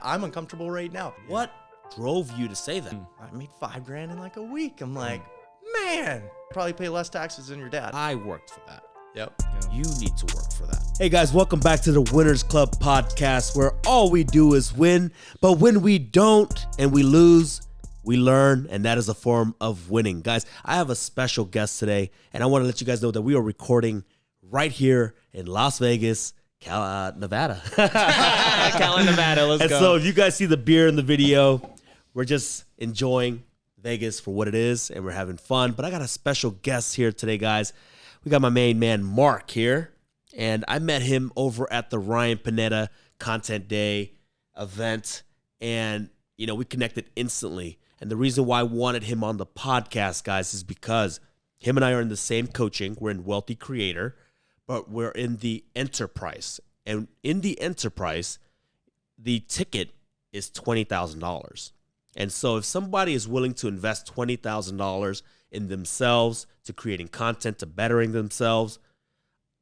I'm uncomfortable right now. What drove you to say that? I made $5,000 in like a week. I'm like, man, probably pay less taxes than your dad. I worked for that. Yep. You need to work for that. Hey guys, welcome back to the Winners Club podcast, where all we do is win. But when we don't and we lose, we learn, and that is a form of winning. Guys, I have a special guest today, and I want to let you guys know that we are recording right here in Las Vegas, Nevada. Nevada, let's and go. So if you guys see the beer in the video, we're just enjoying Vegas for what it is, and we're having fun. But I got a special guest here today, guys. We got my main man, Marc, here, and I met him over at the Ryan Pineda Content Day event, and, you know, we connected instantly. And the reason why I wanted him on the podcast, guys, is because him and I are in the same coaching. We're in Wealthy Creator, but we're in the enterprise. And in the enterprise, the ticket is $20,000. And so if somebody is willing to invest $20,000 in themselves, to creating content, to bettering themselves,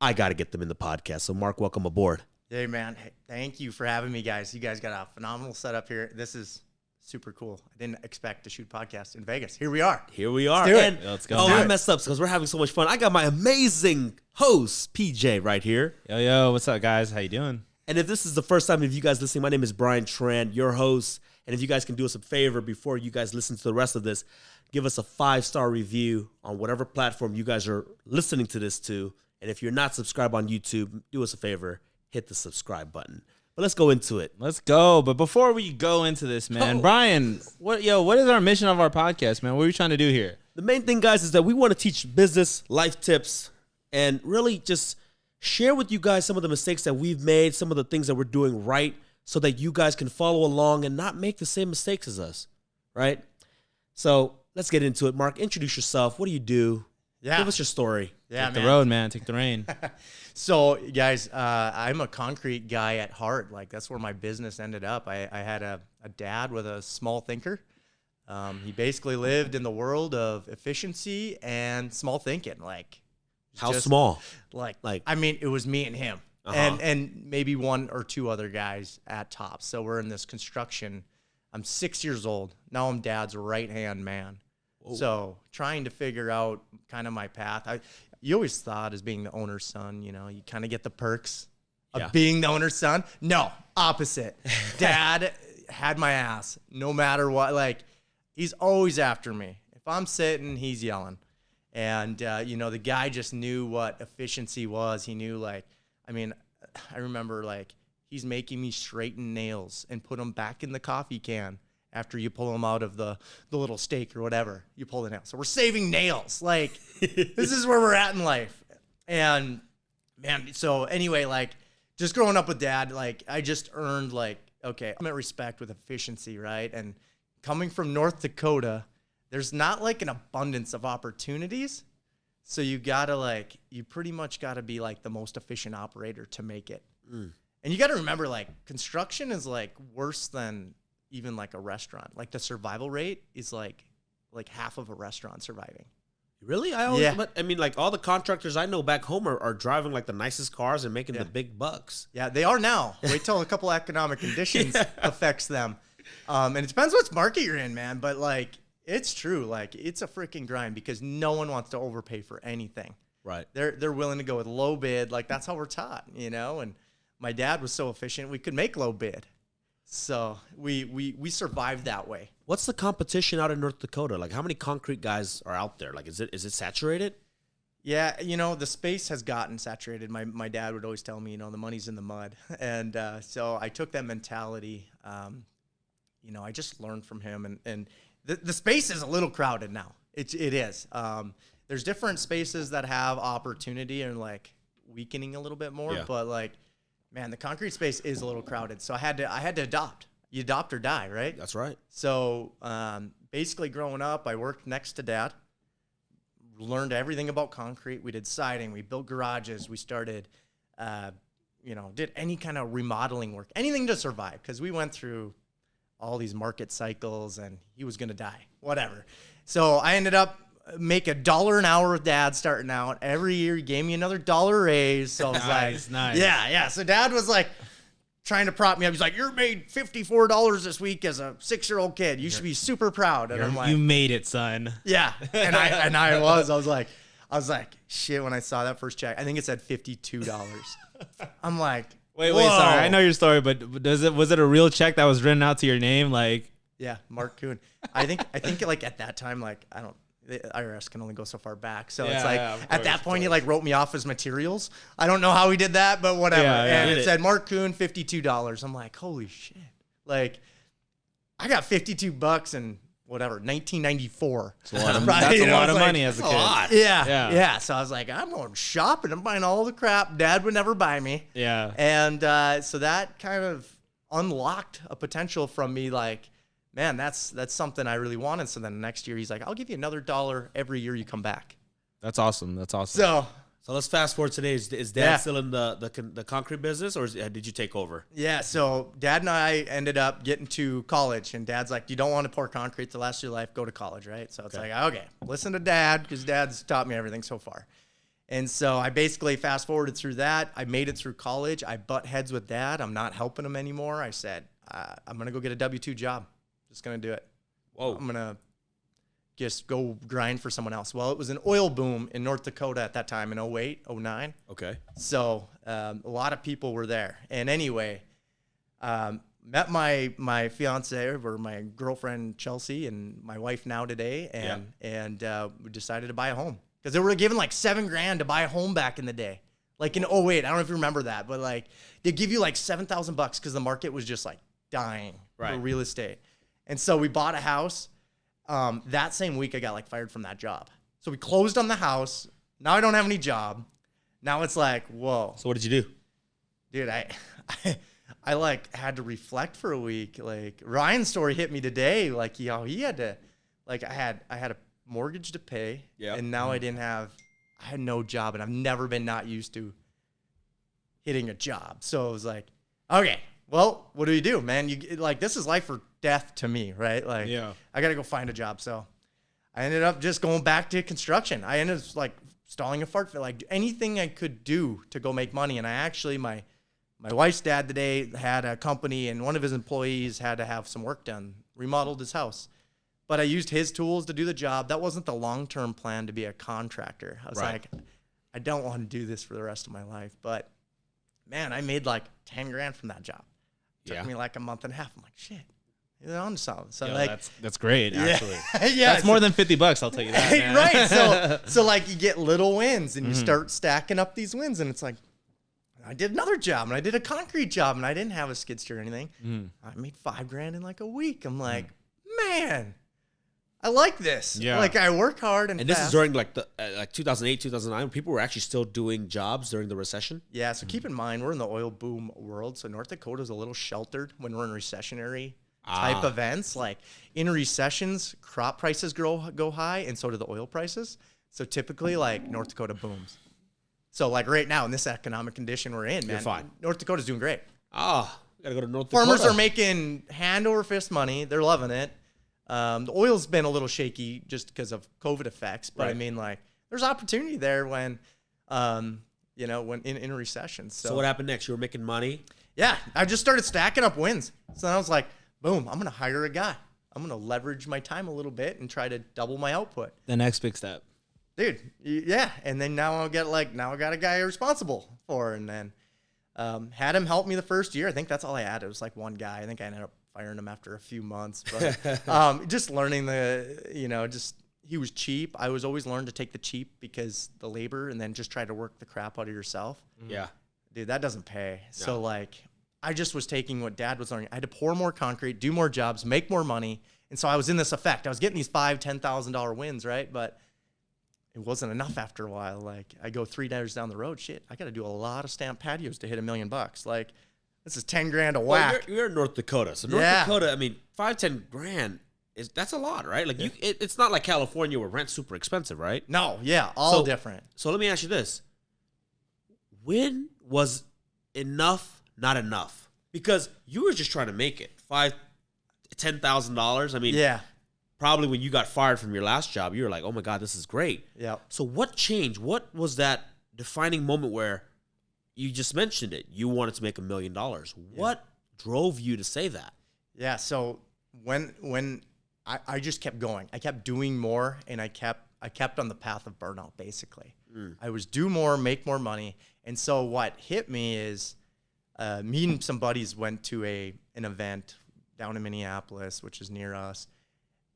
I got to get them in the podcast. So, Marc, welcome aboard. Hey, man. Hey, thank you for having me, guys. You guys got a phenomenal setup here. This is super cool. I didn't expect to shoot podcasts in Vegas. Here we are. Here we are. Let's do and, it. Let's go. Oh, I messed up because we're having so much fun. I got my amazing host, PJ, right here. Yo, what's up, guys? How you doing? And if this is the first time of you guys listening, my name is Brian Tran, your host. And if you guys can do us a favor before you guys listen to the rest of this, give us a 5-star review on whatever platform you guys are listening to this to. And if you're not subscribed on YouTube, do us a favor, hit the subscribe button. But let's go into it. Let's go. But before we go into this, man, Brian, what is our mission of our podcast, man? What are we trying to do here? The main thing, guys, is that we want to teach business, life tips, and really just share with you guys some of the mistakes that we've made, some of the things that we're doing right, so that you guys can follow along and not make the same mistakes as us, right? So let's get into it. Marc, introduce yourself. What do you do? Yeah. Give us your story. Yeah, Take the road, man. Take the reign. So, guys, I'm a concrete guy at heart. Like, that's where my business ended up. I had a dad with a small thinker. He basically lived in the world of efficiency and small thinking. Like, How small? Like, Like- I mean, it was me and him, and maybe one or two other guys at tops. So we're in this construction. I'm 6 years old now. I'm dad's right-hand man. Whoa. So trying to figure out kind of my path. You always thought as being the owner's son, you know, you kind of get the perks of being the owner's son. No, opposite. Dad had my ass no matter what. Like, he's always after me. If I'm sitting, he's yelling. And, you know, the guy just knew what efficiency was. He knew, like, I mean, I remember, like, he's making me straighten nails and put them back in the coffee can after you pull them out of the little steak or whatever. You pull the nails. So we're saving nails. Like, this is where we're at in life. And, man, so anyway, like, just growing up with dad, like, I just earned, like, okay, I'm at respect with efficiency, right? And coming from North Dakota, there's not, like, an abundance of opportunities. So you gotta, like, you pretty much gotta be, like, the most efficient operator to make it. And you gotta remember, like, construction is, like, worse than even, like, a restaurant. Like, the survival rate is, like half of a restaurant surviving. Really? But I mean, like, all the contractors I know back home are driving, like, the nicest cars and making the big bucks. Yeah, they are now. Wait till a couple economic conditions affects them. And it depends what market you're in, man. But, like, it's true. Like, it's a freaking grind because no one wants to overpay for anything. Right. They're willing to go with low bid. Like, that's how we're taught, you know? And my dad was so efficient, we could make low bid. So we survived that way. What's the competition out in North Dakota? Like, how many concrete guys are out there? Like, is it saturated? Yeah, you know, the space has gotten saturated. My dad would always tell me, you know, the money's in the mud. And so I took that mentality. You know, I just learned from him. And the space is a little crowded now. It is. There's different spaces that have opportunity and, like, weakening a little bit more. Yeah. But, like, man, the concrete space is a little crowded. So I had to adopt. You adopt or die, right? That's right. So basically growing up, I worked next to dad, learned everything about concrete. We did siding. We built garages. We started, you know, did any kind of remodeling work, anything to survive, because we went through all these market cycles and he was going to die, whatever. So I ended up make $1 an hour with dad starting out. Every year he gave me another $1 raise. So I was Nice. Yeah. So dad was like trying to prop me up. He's like, "You're made $54 this week as a 6-year-old kid. You should be super proud." And I'm like, You made it, son. yeah. And I was like, shit, when I saw that first check, I think it said $52. I'm like, Wait, whoa. sorry. I know your story, but was it a real check that was written out to your name? Like, Yeah, Marc Kuhn. I think like at that time, like the IRS can only go so far back. So it's like at that point he like wrote me off as materials. I don't know how he did that, but whatever. And it said Marc Kuhn, $52. I'm like, holy shit. Like I got $52 in whatever, 1994. That's a lot of money as a kid. Yeah. So I was like, I'm going shopping. I'm buying all the crap Dad would never buy me. Yeah. And so that kind of unlocked a potential from me, like, man, that's something I really wanted. So then next year he's like, I'll give you another $1 every year you come back. That's awesome. So let's fast forward today. Is Dad still in the concrete business, or did you take over? Yeah, so Dad and I ended up getting to college, and Dad's like, you don't want to pour concrete the last of your life, go to college, right? So it's like, okay, listen to Dad, because Dad's taught me everything so far. And so I basically fast forwarded through that. I made it through college. I butt heads with Dad. I'm not helping him anymore. I said, I'm going to go get a W-2 job. Just going to do it. Whoa. I'm going to just go grind for someone else. Well, it was an oil boom in North Dakota at that time in 08, 09. Okay. So a lot of people were there. And anyway, met my fiance or my girlfriend, Chelsea, and my wife now today. And we decided to buy a home. Because they were giving like $7,000 to buy a home back in the day. Like in 08, I don't know if you remember that, but like they give you like $7,000 because the market was just like dying for real estate. And so we bought a house. That same week I got like fired from that job. So we closed on the house. Now I don't have any job. Now it's like, whoa. So what did you do? Dude, I like had to reflect for a week. Like Ryan's story hit me today. Like, he had to, like I had a mortgage to pay. Yeah. And now I had no job, and I've never been not used to hitting a job. So it was like, okay, well, what do you do, man? You like, this is life or death to me, right? Like, I got to go find a job. So I ended up just going back to construction. I ended up like stalling a fart fit, like anything I could do to go make money. And I actually, my wife's dad today had a company, and one of his employees had to have some work done, remodeled his house. But I used his tools to do the job. That wasn't the long-term plan to be a contractor. I was like, I don't want to do this for the rest of my life. But man, I made like $10,000 from that job. Took me like a month and a half. I'm like, shit, you're on to something. So like, that's great, actually. Yeah, that's more than $50. I'll tell you that. Man. Right. So like you get little wins, and you start stacking up these wins, and it's like, I did another job, and I did a concrete job, and I didn't have a skid steer or anything. I made $5,000 in like a week. I'm like, man, I like this. Yeah. Like I work hard and this is during like the like 2008, 2009. People were actually still doing jobs during the recession. Yeah. So keep in mind, we're in the oil boom world. So North Dakota is a little sheltered when we're in recessionary type events. Like in recessions, crop prices go high, and so do the oil prices. So typically, like North Dakota booms. So like right now in this economic condition we're in, man, you're fine. North Dakota's doing great. We gotta go to North Dakota. Farmers are making hand over fist money. They're loving it. The oil's been a little shaky just because of COVID effects, but I mean, like, there's opportunity there when, when in a recession. So what happened next? You were making money. Yeah, I just started stacking up wins. So then I was like, boom, I'm gonna hire a guy. I'm gonna leverage my time a little bit and try to double my output. The next big step, dude. Yeah, and then now I got a guy responsible for, and then had him help me the first year. I think that's all I had. It was like one guy. I think I ended up firing him after a few months, but just learning he was cheap. I was always learned to take the cheap because the labor, and then just try to work the crap out of yourself. Yeah, dude, that doesn't pay. No. So like, I just was taking what Dad was learning. I had to pour more concrete, do more jobs, make more money, and so I was in this effect. I was getting these $5,000-$10,000 wins, right? But it wasn't enough after a while. Like I go $3 down the road, shit, I got to do a lot of stamp patios to hit $1 million. Like, this is $10,000 a whack. Well, you're in North Dakota, so North Dakota. I mean, $5,000-$10,000 that's a lot, right? Like it's not like California where rent's super expensive, right? No, all different. So let me ask you this: when was enough not enough? Because you were just trying to make it $10,000. I mean, probably when you got fired from your last job, you were like, "Oh my God, this is great." Yeah. So what changed? What was that defining moment where you just mentioned it. You wanted to make $1 million. What drove you to say that? Yeah. So when I just kept going, I kept doing more, and I kept on the path of burnout. Basically, I was do more, make more money, and so what hit me is me and some buddies went to an event down in Minneapolis, which is near us.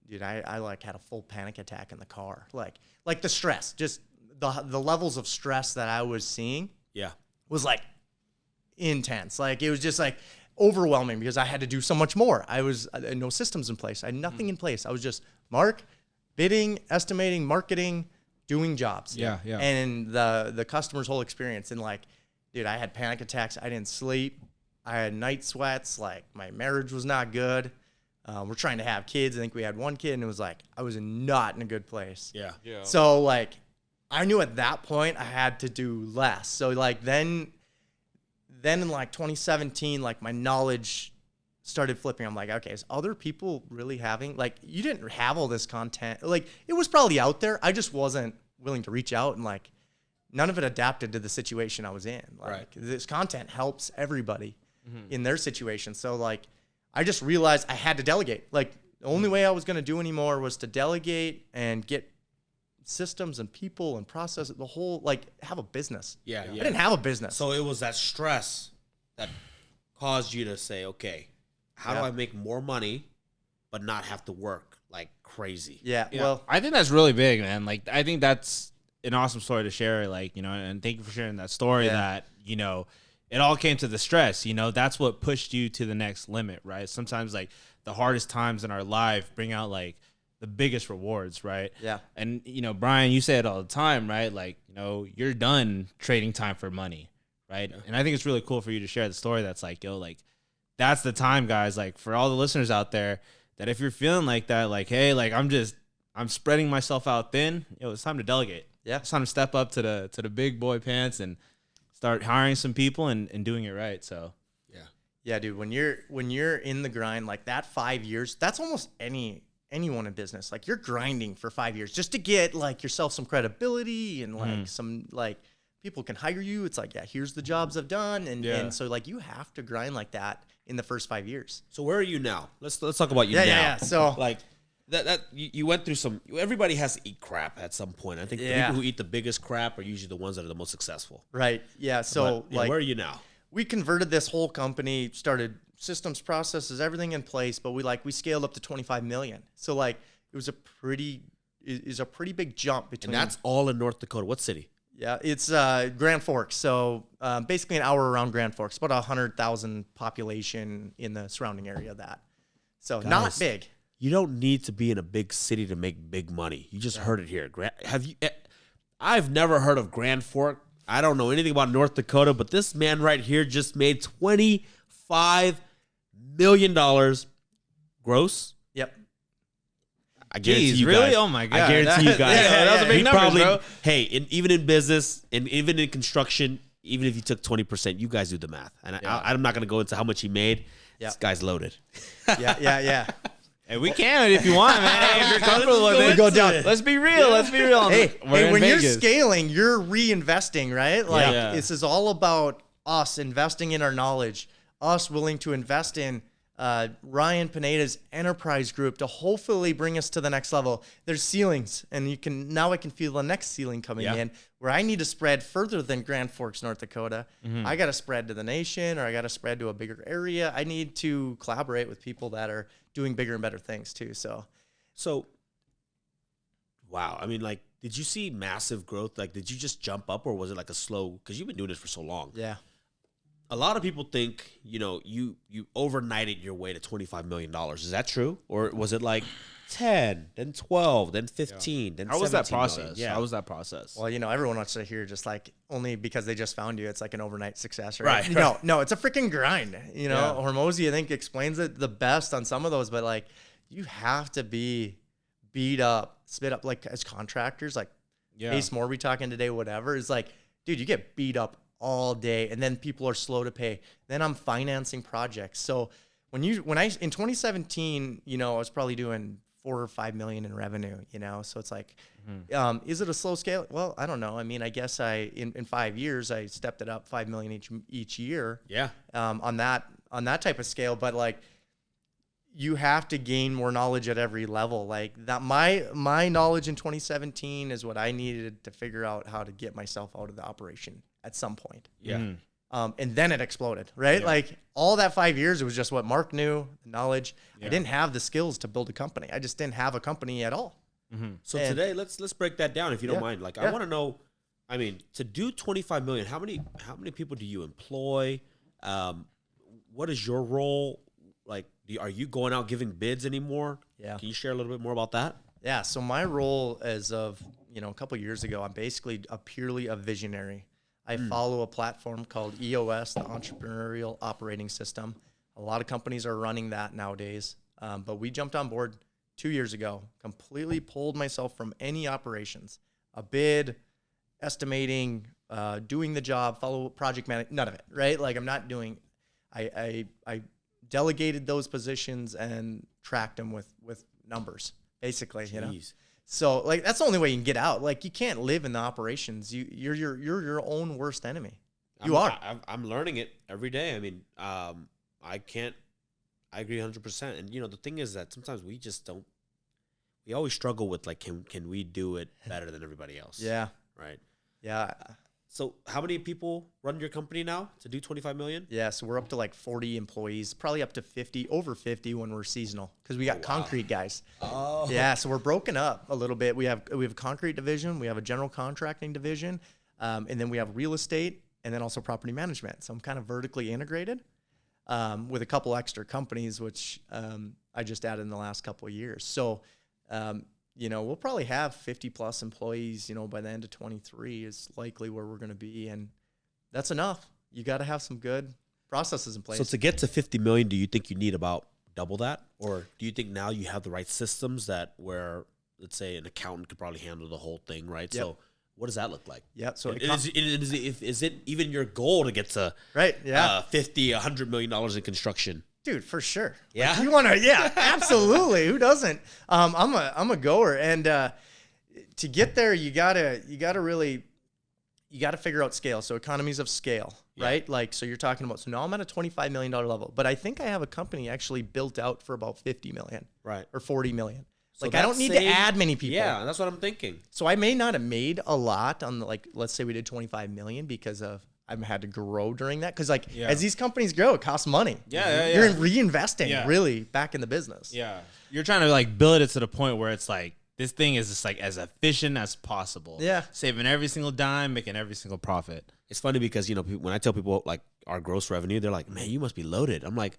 Dude, I like had a full panic attack in the car, like the stress, just the levels of stress that I was seeing. Yeah. Was like intense. Like it was just like overwhelming because I had to do so much more. I had no systems in place. I had nothing in place. I was just bidding, estimating, marketing, doing jobs. Yeah. And the customer's whole experience. And like, dude, I had panic attacks. I didn't sleep. I had night sweats. Like my marriage was not good. We're trying to have kids. I think we had one kid, and it was like I was not in a good place. Yeah. So like I knew at that point I had to do less. So like then in like 2017, like my knowledge started flipping. I'm like, okay, is other people really having, like, you didn't have all this content. Like it was probably out there. I just wasn't willing to reach out, and like none of it adapted to the situation I was in. Like this content helps everybody in their situation. So like I just realized I had to delegate. Like the only way I was going to do anymore was to delegate and get systems and people and process the whole, like, have a business. Yeah. I didn't have a business. So it was that stress that caused you to say, okay, how do I make more money but not have to work like crazy? Yeah. Well, I think that's really big, man. Like, I think that's an awesome story to share. Like, you know, and thank you for sharing that story. That, you know, it all came to the stress. You know, that's what pushed you to the next limit, right? Sometimes like the hardest times in our life bring out like the biggest rewards, right? Yeah. And, you know, Brian, you say it all the time, right? Like, you know, you're done trading time for money, right? Yeah. And I think it's really cool for you to share the story that's like, yo, like, that's the time, guys. Like, for all the listeners out there, that if you're feeling like that, like, hey, like, I'm spreading myself out thin, yo, it's time to delegate. Yeah. It's time to step up to the big boy pants and start hiring some people and doing it right. So, yeah, dude, when you're in the grind, like that 5 years, that's almost anyone in business. Like you're grinding for 5 years just to get like yourself some credibility and like some, like, people can hire you. It's like, yeah, here's the jobs I've done. And so like you have to grind like that in the first 5 years. So where are you now? Let's talk about you now. Yeah. So like that you went through some, everybody has to eat crap at some point. I think the people who eat the biggest crap are usually the ones that are the most successful. Right. Yeah. So but, like, where are you now? We converted this whole company, started systems, processes, everything in place, but we scaled up to 25 million. So like it was a pretty big jump between. And that's all in North Dakota. What city? Yeah, it's Grand Forks. So basically an hour around Grand Forks, about 100,000 population in the surrounding area of that. So Guys, not big. You don't need to be in a big city to make big money. You just heard it here. I've never heard of Grand Fork. I don't know anything about North Dakota, but this man right here just made $25 million gross. Yep. I guarantee you really? guys. Oh my God. I guarantee you guys. That was a big He number, probably, bro. Hey, even in business and even in construction, even if you took 20%, you guys do the math. And I'm not going to go into how much he made. Yeah. This guy's loaded. Yeah. Hey, we can if you want, man. Hey, if you're comfortable with it, go down. Let's be real. Hey, when Vegas. you're scaling, you're reinvesting, right? Like Yeah. this is all about us investing in our knowledge, us willing to invest in Ryan Pineda's enterprise group to hopefully bring us to the next level. There's ceilings, and I can feel the next ceiling coming in where I need to spread further than Grand Forks, North Dakota. I got to spread to the nation, or I got to spread to a bigger area. I need to collaborate with people that are doing bigger and better things too. So, wow. I mean, like, did you see massive growth? Like, did you just jump up, or was it like a slow? Because you've been doing this for so long. yeah. A lot of people think, you overnighted your way to $25 million. Is that true? Or was it like 10, then 12, then 15, then 17 How was that million? process? Yeah. How was that process? Well, everyone wants to hear just like only because they just found you, it's like an overnight success, Right. No, it's a freaking grind. Hormozy, I think, explains it the best on some of those, but like you have to be beat up, spit up, like as contractors, like Pace More we talking today, whatever, is like, dude, you get beat up all day, and then people are slow to pay. Then I'm financing projects. So when I in 2017, I was probably doing 4 or 5 million in revenue, you know? So it's like, is it a slow scale? Well, I don't know. I mean, I guess in 5 years, I stepped it up 5 million each year. Yeah. On that type of scale. But like, you have to gain more knowledge at every level. Like that, my knowledge in 2017 is what I needed to figure out how to get myself out of the operation at some point. Yeah. And then it exploded, right? Yeah. Like all that 5 years, it was just what Mark knew, the knowledge. Yeah. I didn't have the skills to build a company. I just didn't have a company at all. So And- today, let's break that down if you don't Yeah. mind. Like, I Yeah. want to know. I mean, to do 25 million, how many people do you employ? What is your role? Like, are you going out giving bids anymore? Yeah. Can you share a little bit more about that? Yeah. So my role as of, a couple of years ago, I'm basically purely a visionary. I follow a platform called EOS, the Entrepreneurial Operating System. A lot of companies are running that nowadays. But we jumped on board 2 years ago, completely pulled myself from any operations, a bid, estimating, doing the job, follow project management, none of it, right? Like I'm not doing, I delegated those positions and tracked them with numbers, basically, you know? Jeez. So like, that's the only way you can get out. Like you can't live in the operations. You're your own worst enemy. I'm learning it every day. I mean, I agree 100%. And the thing is that sometimes we just don't. We always struggle with like, can we do it better than everybody else? Yeah. Right. Yeah. So how many people run your company now to do 25 million? Yeah. So we're up to like 40 employees, probably up to 50, over 50 when we're seasonal because we got concrete guys. Oh. Yeah. So we're broken up a little bit. We have a concrete division. We have a general contracting division. And then we have real estate and then also property management. So I'm kind of vertically integrated with a couple extra companies, which I just added in the last couple of years. So, we'll probably have 50 plus employees, by the end of 23 is likely where we're going to be. And that's enough. You got to have some good processes in place. So to get to 50 million, do you think you need about double that? Or do you think now you have the right systems that where, let's say, an accountant could probably handle the whole thing, right? Yep. So what does that look like? Yeah. So Is it even your goal to get to right. Yeah. 50, $100 million in construction? Dude, for sure. Yeah? Like, you want to, yeah, absolutely. Who doesn't? I'm a goer. And to get there, you gotta figure out scale. So economies of scale, right? Like, so you're talking about, so now I'm at a $25 million level, but I think I have a company actually built out for about 50 million. Right. Or 40 million. So Like I don't need to add many people. Yeah, that's what I'm thinking. So I may not have made a lot on let's say we did 25 million because of I've had to grow during that. Cause as these companies grow, it costs money. Yeah. You're reinvesting really back in the business. Yeah. You're trying to like build it to the point where it's like, this thing is just like as efficient as possible. Yeah. Saving every single dime, making every single profit. It's funny because, when I tell people like our gross revenue, they're like, man, you must be loaded. I'm like,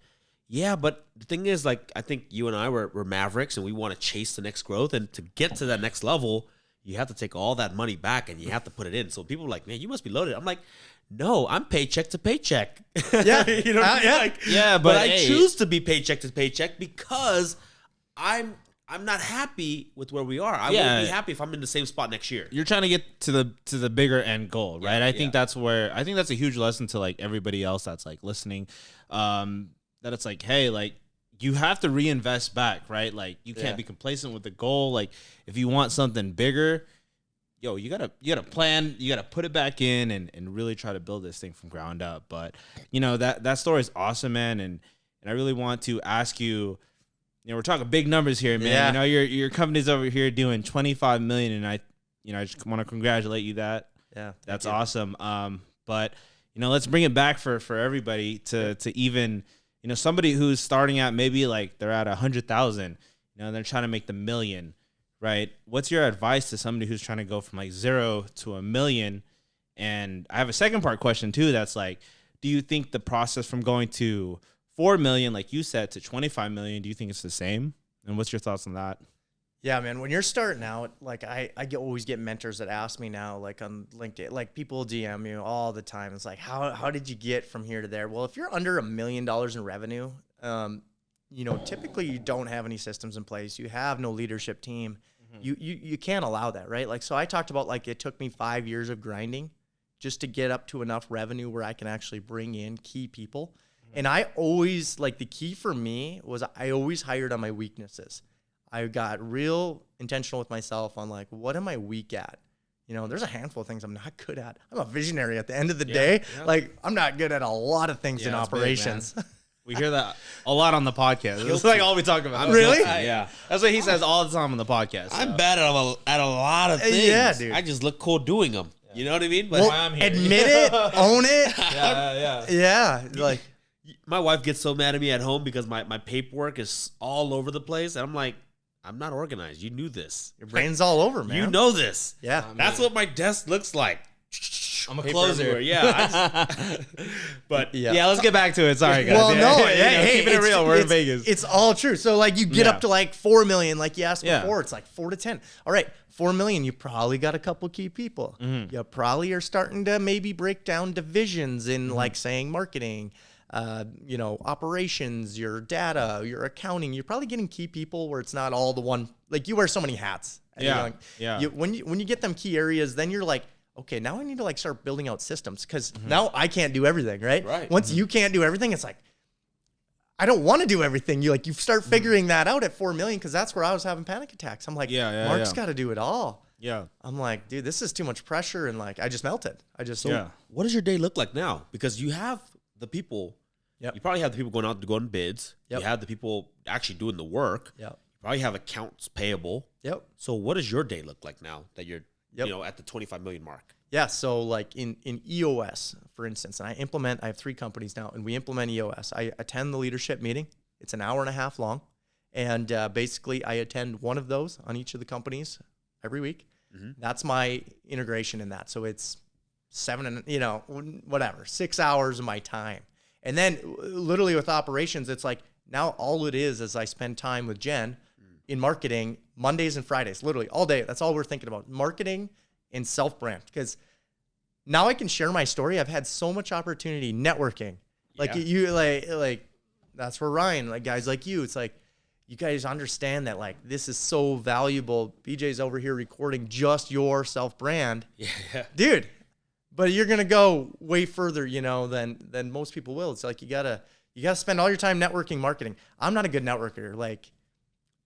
yeah, but the thing is, like, I think you and I were mavericks and we want to chase the next growth. And to get to that next level, you have to take all that money back and you have to put it in. So people are like, man, you must be loaded. I'm like, no, I'm paycheck to paycheck. Yeah. You know what I mean? Yeah. Like, Yeah, but I hey, choose to be paycheck to paycheck because I'm not happy with where we are. I won't be happy if I'm in the same spot next year. You're trying to get to the bigger end goal, right? Yeah, I think that's a huge lesson to like everybody else that's like listening. That it's like, hey, like you have to reinvest back, right? Like you can't be complacent with the goal. Like if you want something bigger, you gotta plan, you gotta put it back in and really try to build this thing from ground up. But that story is awesome, man. And I really want to ask you, we're talking big numbers here, man. Yeah. Your company's over here doing 25 million, and I just want to congratulate you. That's awesome. But let's bring it back for everybody to even somebody who's starting out, maybe like they're at 100,000, they're trying to make the million, right? What's your advice to somebody who's trying to go from like 0 to $1 million? And I have a second part question too. That's like, do you think the process from going to 4 million, like you said, to 25 million, do you think it's the same? And what's your thoughts on that? Yeah, man. When you're starting out, like I always get mentors that ask me now, like on LinkedIn, like people DM you all the time. It's like, how did you get from here to there? Well, if you're under $1 million in revenue, typically you don't have any systems in place. You have no leadership team. You can't allow that, right? Like, so I talked about like it took me 5 years of grinding just to get up to enough revenue where I can actually bring in key people. And I always, like, the key for me was I always hired on my weaknesses. I got real intentional with myself on like, what am I weak at? You know, there's a handful of things I'm not good at. I'm a visionary at the end of the day. yeah. Like, I'm not good at a lot of things in Yeah, it's big, operations. We hear that a lot on the podcast. It's like all we talk about. Really? Yeah. That's what he says all the time on the podcast. So. I'm bad at a lot of things. Yeah, dude. I just look cool doing them. You know what I mean? But Well, I'm here. admit it, own it. yeah. Yeah, like, my wife gets so mad at me at home because my paperwork is all over the place. And I'm like, I'm not organized. You knew this. your brain's all over, man. You know this. Yeah. That's what my desk looks like. I'm a Paper closer. everywhere. Yeah. But Yeah. Let's get back to it. Sorry, guys. Well, no, hey, keeping it it's- real. We're in it's- Vegas. It's all true. So like you get Yeah. up to like 4 million, like you asked Yeah. before, it's like 4 to 10. All right, 4 million, you probably got a couple key people. Mm-hmm. You probably are starting to maybe break down divisions in Mm-hmm. like saying marketing, you know, operations, your data, your accounting. You're probably getting key people where it's not all the one, like you wear so many hats. And Yeah, you're like- yeah. when you get them key areas, then you're like, okay, now I need to like start building out systems because Mm-hmm. now I can't do everything, right? Right. Once you can't do everything, it's like, I don't want to do everything. You start figuring that out at 4 million because that's where I was having panic attacks. I'm like, Yeah, Mark's yeah. got to do it all. Yeah. I'm like, dude, this is too much pressure, and like I just melted. Yeah. what does your day look like now? Because you have the people. Yep. You probably have the people going out to go on bids. Yep. You have the people actually doing the work. Yep. You probably have accounts payable. Yep. So what does your day look like now that you're Yep. you know at the 25 million mark? Yeah. So like in EOS, for instance, and I have 3 companies now, and we implement EOS. I attend the leadership meeting. It's an hour and a half long, and basically I attend one of those on each of the companies every week. Mm-hmm. That's my integration in that. So it's 6 hours of my time. And then literally with operations, it's like now all it is I spend time with Jen in marketing Mondays and Fridays, literally all day. That's all we're thinking about, marketing and self-brand. Because now I can share my story. I've had so much opportunity networking. Like Yeah. you like that's where Ryan, like guys like you, it's like you guys understand that like this is so valuable. BJ's over here recording just your self-brand. Yeah. Dude, but you're gonna go way further, you know, than most people will. It's like you gotta spend all your time networking, marketing. I'm not a good networker. Like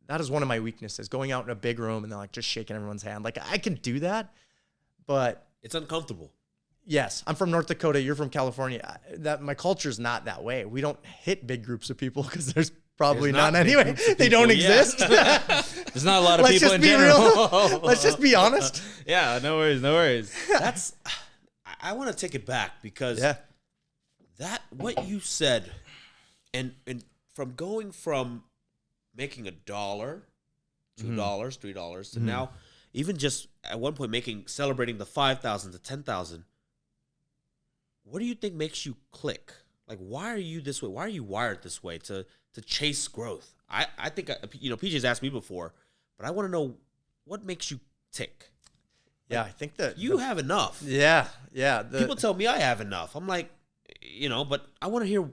that is one of my weaknesses. Going out in a big room and then like just shaking everyone's hand. Like I can do that, but It's uncomfortable. yes, I'm from North Dakota. You're from California. That my culture's not that way. We don't hit big groups of people because there's probably There's not none big anyway. groups of They don't people, yeah. exist. There's not a lot of Let's people just in be general. real. Let's just be honest. Yeah, no worries. That's I want to take it back because Yeah. that what you said and from going from making $1, $2, $3 to now even just at one point celebrating the 5,000 to 10,000. What do you think makes you click? Like, why are you this way? Why are you wired this way to chase growth? I think, PJ's asked me before, but I want to know what makes you tick. Yeah, I think that You have enough. Yeah. People tell me I have enough. I'm like, but I want to hear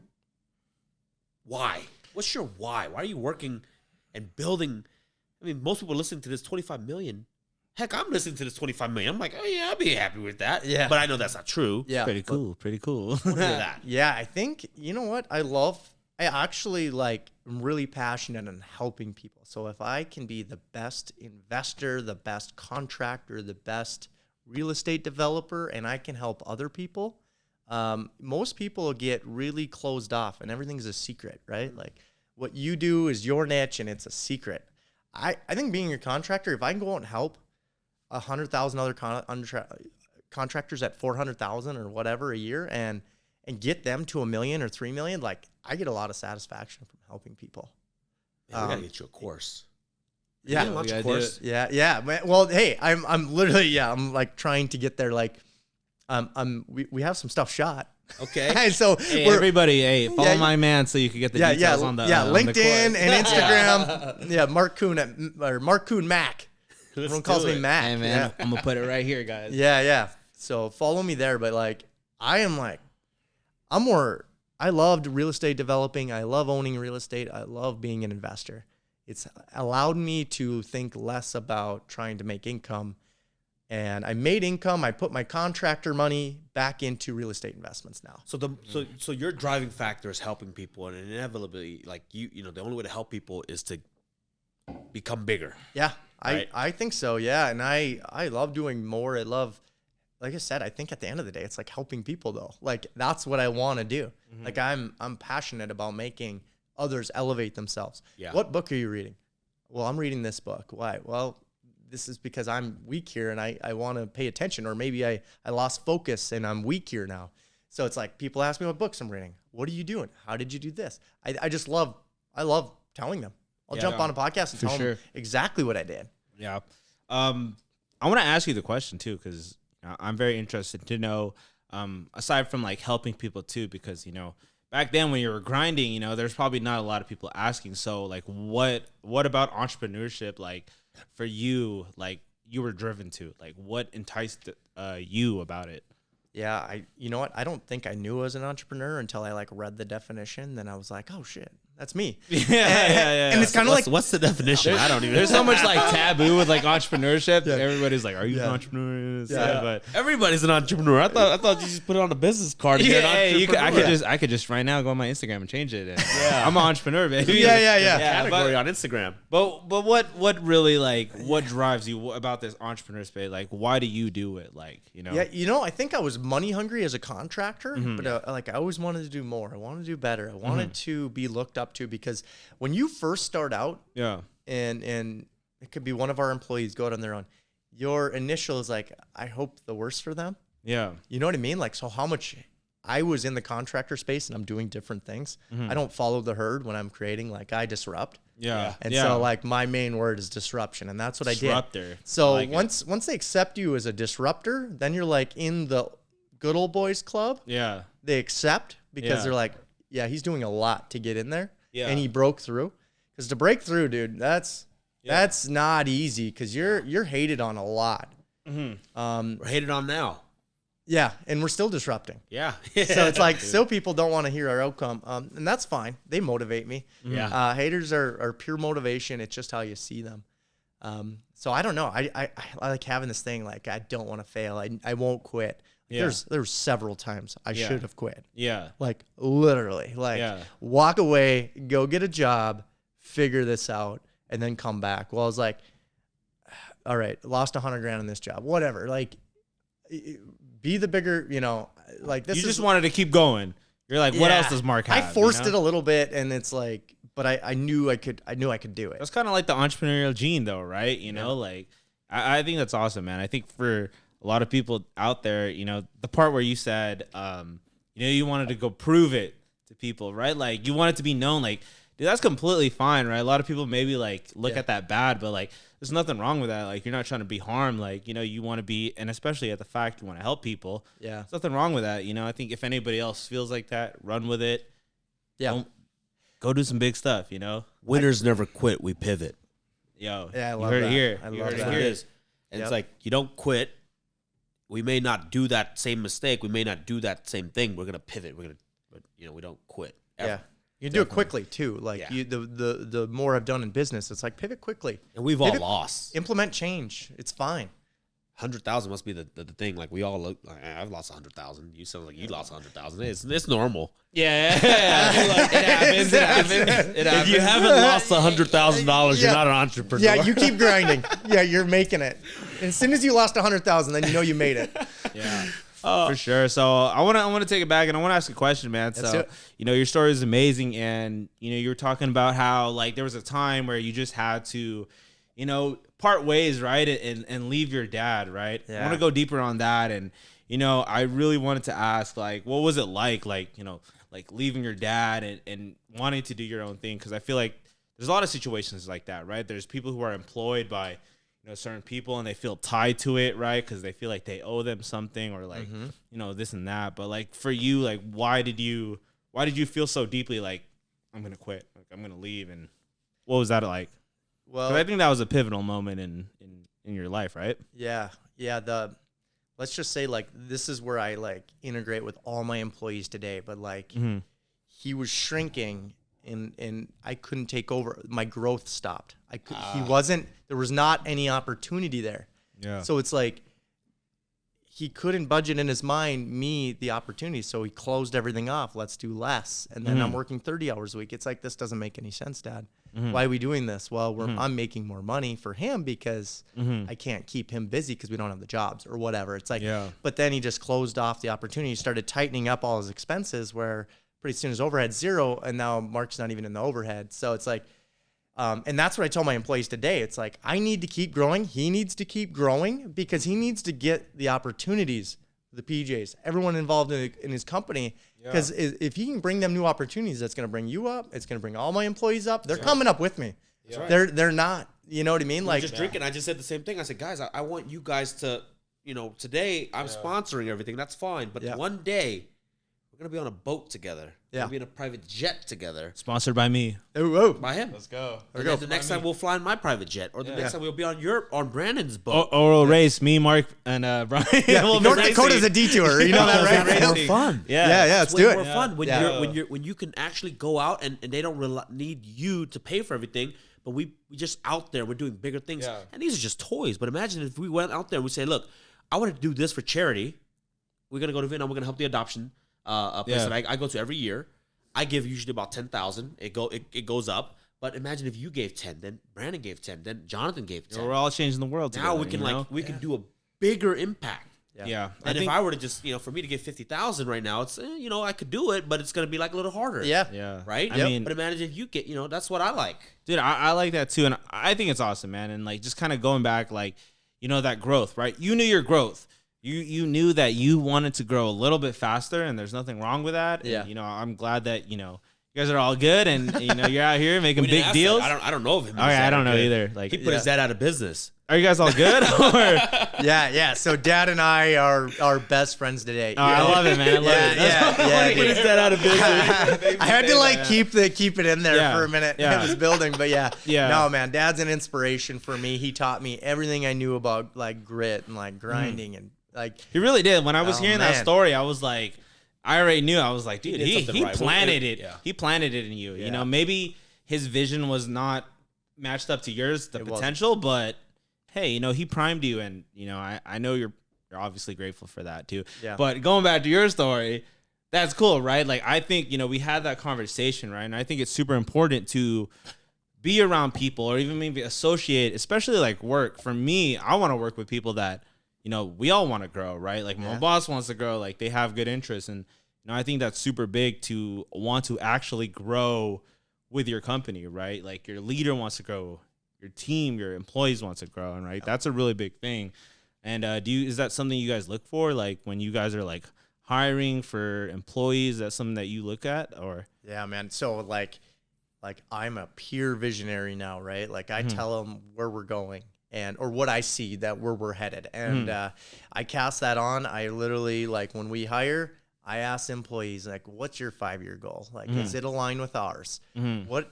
why. What's your why? Why are you working and building? I mean, most people listening to this 25 million. Heck, I'm listening to this 25 million. I'm like, oh yeah, I'll be happy with that. Yeah. But I know that's not true. yeah, Pretty cool. Pretty cool. I want to hear that. Yeah, I think you know what I actually like. I'm really passionate on helping people. So if I can be the best investor, the best contractor, the best real estate developer, and I can help other people, most people get really closed off, and everything's a secret, right? Like what you do is your niche, and it's a secret. I think being a contractor, if I can go out and help 100,000 other contractors at 400,000 or whatever a year, and get them to $1 million or $3 million, like I get a lot of satisfaction from helping people. Man, we gotta get you a course. Yeah, You launch we a gotta do course. yeah. Well, hey, I'm literally I'm like trying to get there. Like, we have some stuff shot. Okay. And so Hey, we're everybody, follow Yeah, my man so you can get the yeah, details on the on the LinkedIn course. and Instagram. Yeah, Marc Kuhn or Marc Kuhn Mac. Everyone calls do me it. Mac. Hey man, I'm gonna put it right here, guys. Yeah. So follow me there. But like, I loved real estate developing. I love owning real estate. I love being an investor. It's allowed me to think less about trying to make income. And I made income. I put my contractor money back into real estate investments now. So your driving factor is helping people, and inevitably, like the only way to help people is to become bigger. Yeah, Right. I think so. Yeah, and I love doing more. I love, like I said, I think at the end of the day, it's like helping people though. Like that's what I want to do. Like I'm passionate about making others elevate themselves. Yeah. What book are you reading? Well, I'm reading this book. Why? Well, this is because I'm weak here and I want to pay attention, or maybe I lost focus and I'm weak here now. So it's like people ask me what books I'm reading. What are you doing? How did you do this? I just love telling them. I'll jump on a podcast and tell them exactly what I did. Yeah. I want to ask you the question too, because I'm very interested to know, aside from like helping people too, because, back then when you were grinding, there's probably not a lot of people asking. So like, what about entrepreneurship? Like for you, like you were driven to, like what enticed you about it? Yeah, you know what? I don't think I knew I was an entrepreneur until I like read the definition. Then I was like, oh shit, that's me. Yeah. And it's kind of like, what's the definition? I don't even. There's so much like taboo with like entrepreneurship. Yeah. Everybody's like, "Are you an entrepreneur?" Yeah. But everybody's an entrepreneur. I thought you just put it on a business card. I could just right now go on my Instagram and change it. And, I'm an entrepreneur, baby. Yeah. Category on Instagram. But what really like what drives you about this entrepreneur space? Like, why do you do it? Like, Yeah, I think I was money hungry as a contractor, but like I always wanted to do more. I wanted to do better. I wanted to be looked up to, because when you first start out, and it could be one of our employees go out on their own, your initial is like, I hope the worst for them. Yeah. You know what I mean? Like, so how much I was in the contractor space and I'm doing different things. I don't follow the herd when I'm creating, like I disrupt. Yeah. And so like my main word is disruption, and that's what I did. Disruptor. So like once they accept you as a disruptor, then you're like in the good old boys club. Yeah. They accept because they're like, yeah, he's doing a lot to get in there. Yeah. And he broke through. Because to break through, dude, that's not easy, because you're hated on a lot. We're hated on now. Yeah, and we're still disrupting. Yeah. So it's like, still people don't want to hear our outcome, and that's fine. They motivate me. Yeah. Haters are pure motivation. It's just how you see them. So I don't know. I like having this thing, like I don't want to fail. I won't quit. There's several times I should have quit. Yeah. Like literally, like walk away, go get a job, figure this out, and then come back. Well, I was like, all right, lost $100,000 in this job, whatever. Like, be the bigger, like this. You just wanted to keep going. You're like, what else does Mark have? I forced it a little bit, and it's like, but I knew I could do it. That's kind of like the entrepreneurial gene, though, right? Like I think that's awesome, man. I think for a lot of people out there, the part where you said, you wanted to go prove it to people, right? Like you want it to be known, like, dude, that's completely fine, right? A lot of people maybe like look at that bad, but like there's nothing wrong with that. Like you're not trying to be harmed. Like, you want to be, and especially at the fact you want to help people. Yeah. There's nothing wrong with that. I think if anybody else feels like that, run with it. Yeah. Go do some big stuff, Winners never quit. We pivot. Yo. Yeah, I love you heard that. it here. I You love heard that. it here. It is. And it's like, you don't quit. We may not do that same mistake. We may not do that same thing. We're going to pivot. But we don't quit. Ever. Yeah. You do it quickly too. Like the more I've done in business, it's like pivot quickly. And we've all lost. Implement change. It's fine. 100,000 must be the thing. Like we all look. Like, I've lost 100,000. You sound like you lost 100,000. It's normal. Yeah. It happens. If you haven't lost $100,000, you're not an entrepreneur. Yeah, you keep grinding. Yeah, you're making it. And as soon as you lost 100,000, then you made it. Yeah. For sure. So I want to take it back, and I want to ask a question, man. So your story is amazing, and you were talking about how like there was a time where you just had to, part ways, right, and leave your dad, right? Yeah. I want to go deeper on that, and I really wanted to ask, like, what was it like leaving your dad and wanting to do your own thing? Because I feel like there's a lot of situations like that, right? There's people who are employed by certain people, and they feel tied to it, right? Because they feel like they owe them something, or like, this and that. But like for you, like, why did you feel so deeply like, I'm going to quit, like I'm going to leave? And what was that like? Well, I think that was a pivotal moment in your life, right? Yeah. Let's just say like, this is where I like integrate with all my employees today, but like he was shrinking, and I couldn't take over. My growth stopped. There was not any opportunity there. Yeah. So it's like he couldn't budget in his mind me the opportunity, so he closed everything off. Let's do less, and then I'm working 30 hours a week. It's like, this doesn't make any sense, Dad. Why are we doing this? Well, I'm making more money for him because I can't keep him busy because we don't have the jobs or whatever. It's like, but then he just closed off the opportunity. He started tightening up all his expenses, where pretty soon his overhead's zero, and now Mark's not even in the overhead. So it's like, and that's what I tell my employees today. It's like, I need to keep growing. He needs to keep growing because he needs to get the opportunities, the PJs, everyone involved in his company. Because if he can bring them new opportunities, that's going to bring you up. It's going to bring all my employees up. They're coming up with me. They're not, you know what I mean? Like, just drinking. I just said the same thing. I said, guys, I want you guys to, today I'm sponsoring everything. That's fine. But one day we're going to be on a boat together. We're going to be in a private jet together. Sponsored by me. Oh, by him. Let's go. And then the next time we'll fly in my private jet, or the next time we'll be on Brandon's boat. Oral race, me, Mark, and Brian. Yeah, North Dakota's a detour. You know that, right? More fun. Yeah, let's do it. More fun when you can actually go out and they don't need you to pay for everything, but we just out there. We're doing bigger things, and these are just toys. But imagine if we went out there and we say, look, I want to do this for charity. We're gonna go to Vietnam. We're gonna help the adoption place that I go to every year. I give usually about 10,000. It goes up. But imagine if you gave 10, then Brandon gave 10, then Jonathan gave 10. We're all changing the world together. Now we can do a bigger impact. Yeah. And if I were to just, for me to give 50,000 right now, it's, I could do it, but it's going to be like a little harder. Yeah. Right? I mean, but imagine if you get, that's what I like. Dude, I like that too. And I think it's awesome, man. And like, just kind of going back, like, that growth, right? You knew your growth. You knew that you wanted to grow a little bit faster, and there's nothing wrong with that. Yeah. And, I'm glad that, you guys are all good, and, you're out here making big deals. I don't know of him. Okay, I don't know either. Like, he put his dad out of business. Are you guys all good? Or? Yeah. So Dad and I are best friends today. Oh, I love it, man. I love it. Yeah. Put his dad out of business. I had to keep it in there for a minute in Yeah. this building, but yeah. Yeah. No, man, Dad's an inspiration for me. He taught me everything I knew about like grit and like grinding and like. He really did. When I was hearing that man. story, I was like, I already knew. I was like, dude, did he something right. planted it. Yeah. He planted it in you. Yeah. Maybe his vision was not matched up to yours, the potential, but hey, he primed you, and I know you're obviously grateful for that too. Yeah. But going back to your story, that's cool, right? Like, I think we had that conversation, right? And I think it's super important to be around people, or even maybe associate, especially like work. For me, I want to work with people that we all want to grow, right? Like my boss wants to grow, like they have good interests. And, I think that's super big to want to actually grow with your company, right? Like your leader wants to grow, your team, your employees wants to grow. And right, that's a really big thing. And is that something you guys look for? Like when you guys are like hiring for employees, that's something that you look at, or? Yeah, man. So like I'm a peer visionary now, right? Like I tell them where we're going. Or what I see that where we're headed. And I cast that on. I literally, like when we hire, I ask employees, like, what's your 5-year goal? Like, is it aligned with ours?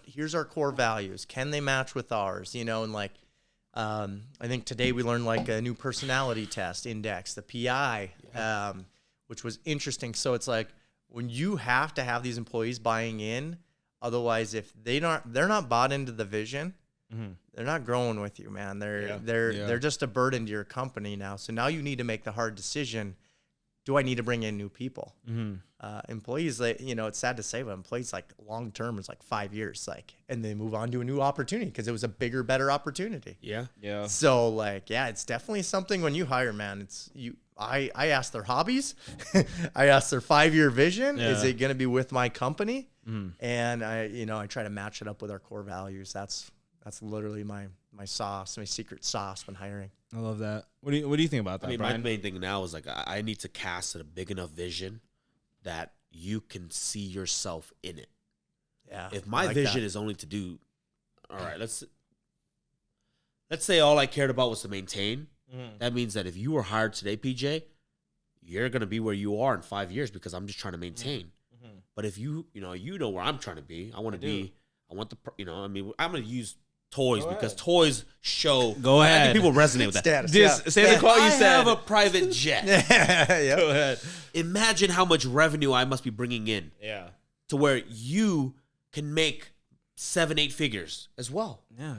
Here's our core values. Can they match with ours? And like, I think today we learned like a new personality test index, the PI, which was interesting. So it's like when you have to have these employees buying in, otherwise if they're not bought into the vision, they're not growing with you, man. They're just a burden to your company now. So now you need to make the hard decision. Do I need to bring in new people? Employees, it's sad to say, but employees like long term is like 5 years, and they move on to a new opportunity because it was a bigger, better opportunity. Yeah. So like, it's definitely something when you hire, man. It's you. I ask their hobbies, I ask their 5-year vision. Yeah. Is it going to be with my company? And I try to match it up with our core values. That's literally my sauce, my secret sauce when hiring. I love that. What do you think about that, I mean, Brian? my main thing now is like I need to cast a big enough vision that you can see yourself in it. Yeah. If my vision is only to do, all right, let's say all I cared about was to maintain. That means that if you were hired today, PJ, you're gonna be where you are in 5 years because I'm just trying to maintain. But if you know where I'm trying to be, I want I'm gonna use toys because toys show. Go ahead. I think people resonate with that. Status, Just say the quote you said. I have a private jet. Go ahead. Imagine how much revenue I must be bringing in. Yeah. To where you can make 7-8 figures as well. Yeah.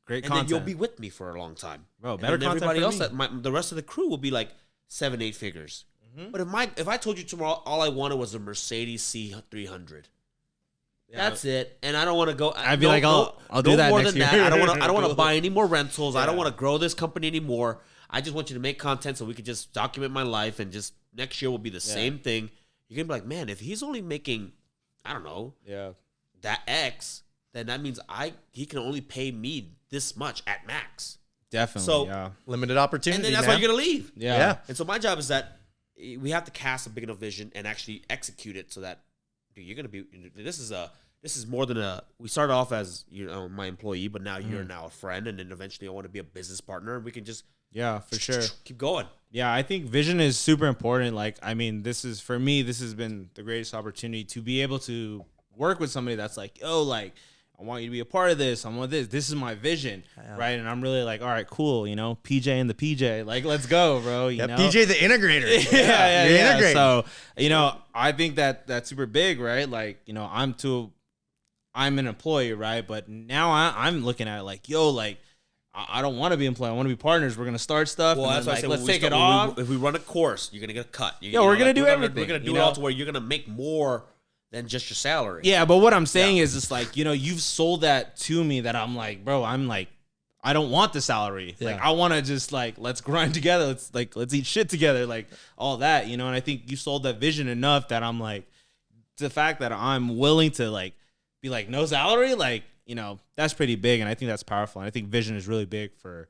Great and content. then you'll be with me for a long time. Bro, better and content everybody for else, me. the rest of the crew will be like, 7-8 figures. But if I told you tomorrow all I wanted was a Mercedes C300, that's it, and I don't want to go. I'd be like, I'll do that more next than year. that. I don't want to buy any more rentals. I don't want to grow this company anymore. I just want you to make content so we can just document my life, and just next year will be the same thing. You're gonna be like, man, if he's only making, I don't know, that X, then that means he can only pay me this much at max. Definitely. So limited opportunity. and then that's why you're gonna leave. Yeah. And so my job is that we have to cast a big enough vision and actually execute it so that, dude, you're gonna be. This is more than we started off as my employee, but now you're now a friend, and then eventually I want to be a business partner, and we can just for sure keep going. Yeah, I think vision is super important. Like, I mean, this has been the greatest opportunity to be able to work with somebody that's like, yo, like, I want you to be a part of this. I want this. This is my vision, right? And I'm really like, all right, cool. PJ and the PJ, like, let's go, bro. You know, PJ the integrator. yeah. Integrator. So, I think that's super big, right? Like, I'm an employee, right? But now I'm looking at it like, yo, like, I don't want to be employed. I want to be partners. We're gonna start stuff. Well, and that's then, why I said let's when we take it start- off. If we run a course, you're gonna get a cut. We're gonna do everything. We're gonna do it all to where you're gonna make more than just your salary. Yeah, but what I'm saying is just like, you've sold that to me that I'm like, bro, I don't want the salary. Yeah. Like, I want to just like, let's grind together. Let's eat shit together. Like all that, and I think you sold that vision enough that I'm like, the fact that I'm willing to like, be like, no salary, like, that's pretty big. And I think that's powerful. And I think vision is really big for,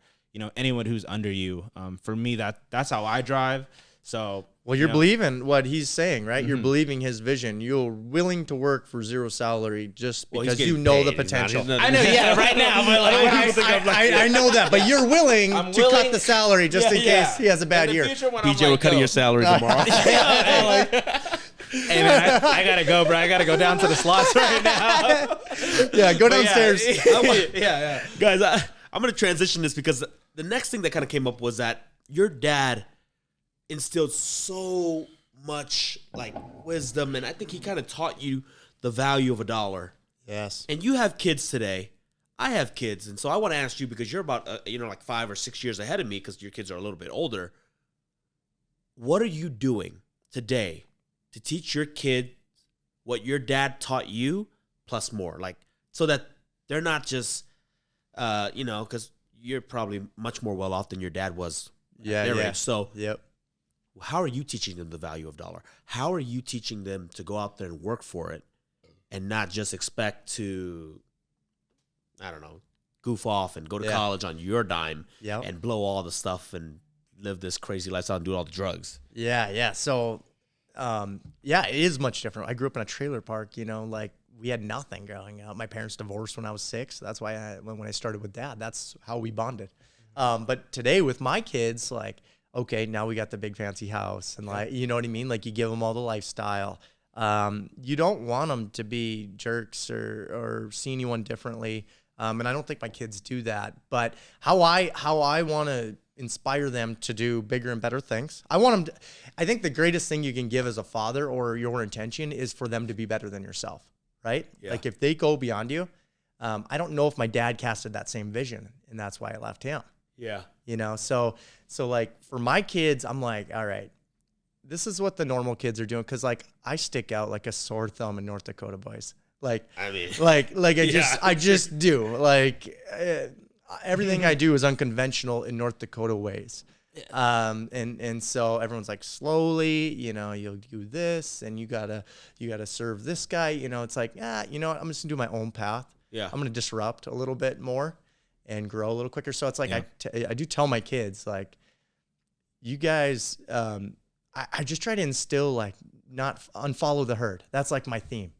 anyone who's under you. For me, that's how I drive. So, well, you're believing what he's saying, right? You're believing his vision. You're willing to work for zero salary just because you know the potential. I know, right now, but like, I know that, but you're willing to cut the salary just in case he has a bad year. PJ, we're cutting your salary tomorrow. Hey man, I gotta go, bro. I gotta go down to the slots right now. Yeah, go downstairs. Yeah. Guys, I'm going to transition this because the next thing that kind of came up was that your dad instilled so much like wisdom, and I think he kind of taught you the value of a dollar. Yes. And you have kids today. I have kids, and so I want to ask you, because you're about like 5 or 6 years ahead of me because your kids are a little bit older. What are you doing today to teach your kid what your dad taught you plus more, like, so that they're not just because you're probably much more well off than your dad was at their age. So how are you teaching them the value of dollar? How are you teaching them to go out there and work for it and not just expect to, I don't know, goof off and go to college on your dime and blow all the stuff and live this crazy lifestyle and do all the drugs? Yeah. So, it is much different. I grew up in a trailer park, like we had nothing growing up. My parents divorced when I was 6. That's why when I started with dad, that's how we bonded. But today with my kids, like, okay, now we got the big fancy house and like, you know what I mean? Like you give them all the lifestyle. You don't want them to be jerks or see anyone differently. And I don't think my kids do that, but how I want to inspire them to do bigger and better things. I think the greatest thing you can give as a father, or your intention, is for them to be better than yourself, right? Yeah. Like if they go beyond you, I don't know if my dad casted that same vision, and that's why I left him. Yeah. So like for my kids, I'm like, all right, this is what the normal kids are doing. Cause like I stick out like a sore thumb in North Dakota boys. Like, I mean, I just do like, everything I do is unconventional in North Dakota ways. And so everyone's like, slowly, you'll do this and you gotta serve this guy. It's like, what? I'm just gonna do my own path. Yeah. I'm gonna disrupt a little bit more and grow a little quicker. So it's like, I do tell my kids, like, you guys, I just try to instill, like, not unfollow the herd. That's like my theme.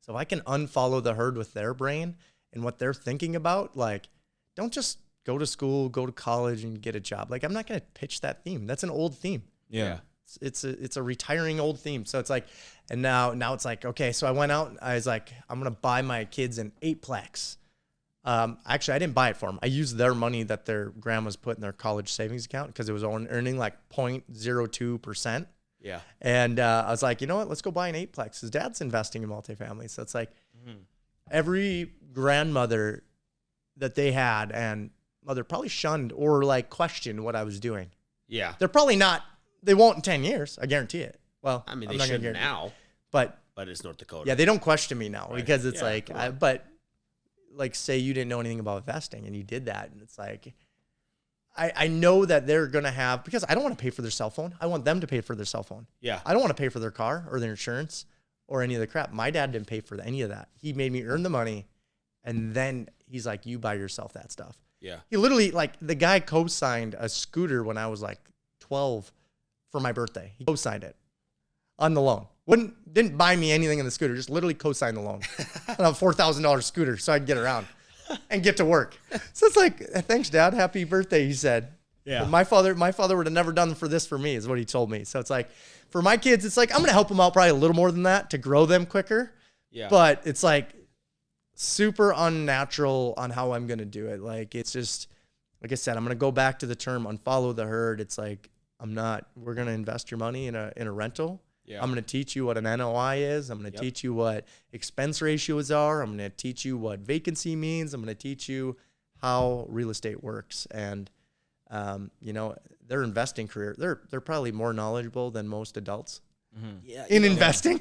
So if I can unfollow the herd with their brain and what they're thinking about, like, don't just go to school, go to college and get a job. Like, I'm not going to pitch that theme. That's an old theme. Yeah. It's a retiring old theme. So it's like, and now it's like, okay, so I went out, I was like, I'm going to buy my kids an 8-plex. Actually, I didn't buy it for them. I used their money that their grandmas put in their college savings account because it was earning like 0.02%. Yeah. And I was like, you know what? Let's go buy an 8-plex. His dad's investing in multifamily. So it's like every grandmother that they had and mother probably shunned or like questioned what I was doing. Yeah. They're probably not. They won't in 10 years. I guarantee it. Well, I mean, I'm they not gonna should guarantee it. now, But it's North Dakota. yeah, they don't question me now because it's Yeah, like, come on. but like say you didn't know anything about investing and you did that. And it's like, I know that they're going to have, because I don't want to pay for their cell phone. I want them to pay for their cell phone. Yeah. I don't want to pay for their car or their insurance or any of the crap. My dad didn't pay for any of that. He made me earn the money. And then he's like, you buy yourself that stuff. Yeah. He literally, like, the guy co-signed a scooter when I was like 12 for my birthday. He co-signed it on the loan. Didn't buy me anything in the scooter, just literally co-signed the loan on a $4,000 scooter so I could get around and get to work. So it's like, thanks, Dad. Happy birthday, he said. Yeah. But my father would have never done this for me, is what he told me. So it's like, for my kids, it's like, I'm going to help them out probably a little more than that to grow them quicker. Yeah. But it's like super unnatural on how I'm going to do it. Like, it's just, like I said, I'm going to go back to the term unfollow the herd. It's like, we're going to invest your money in a rental. Yeah. I'm going to teach you what an NOI is. I'm going to teach you what expense ratios are. I'm going to teach you what vacancy means. I'm going to teach you how real estate works. And, their investing career, they're probably more knowledgeable than most adults in investing.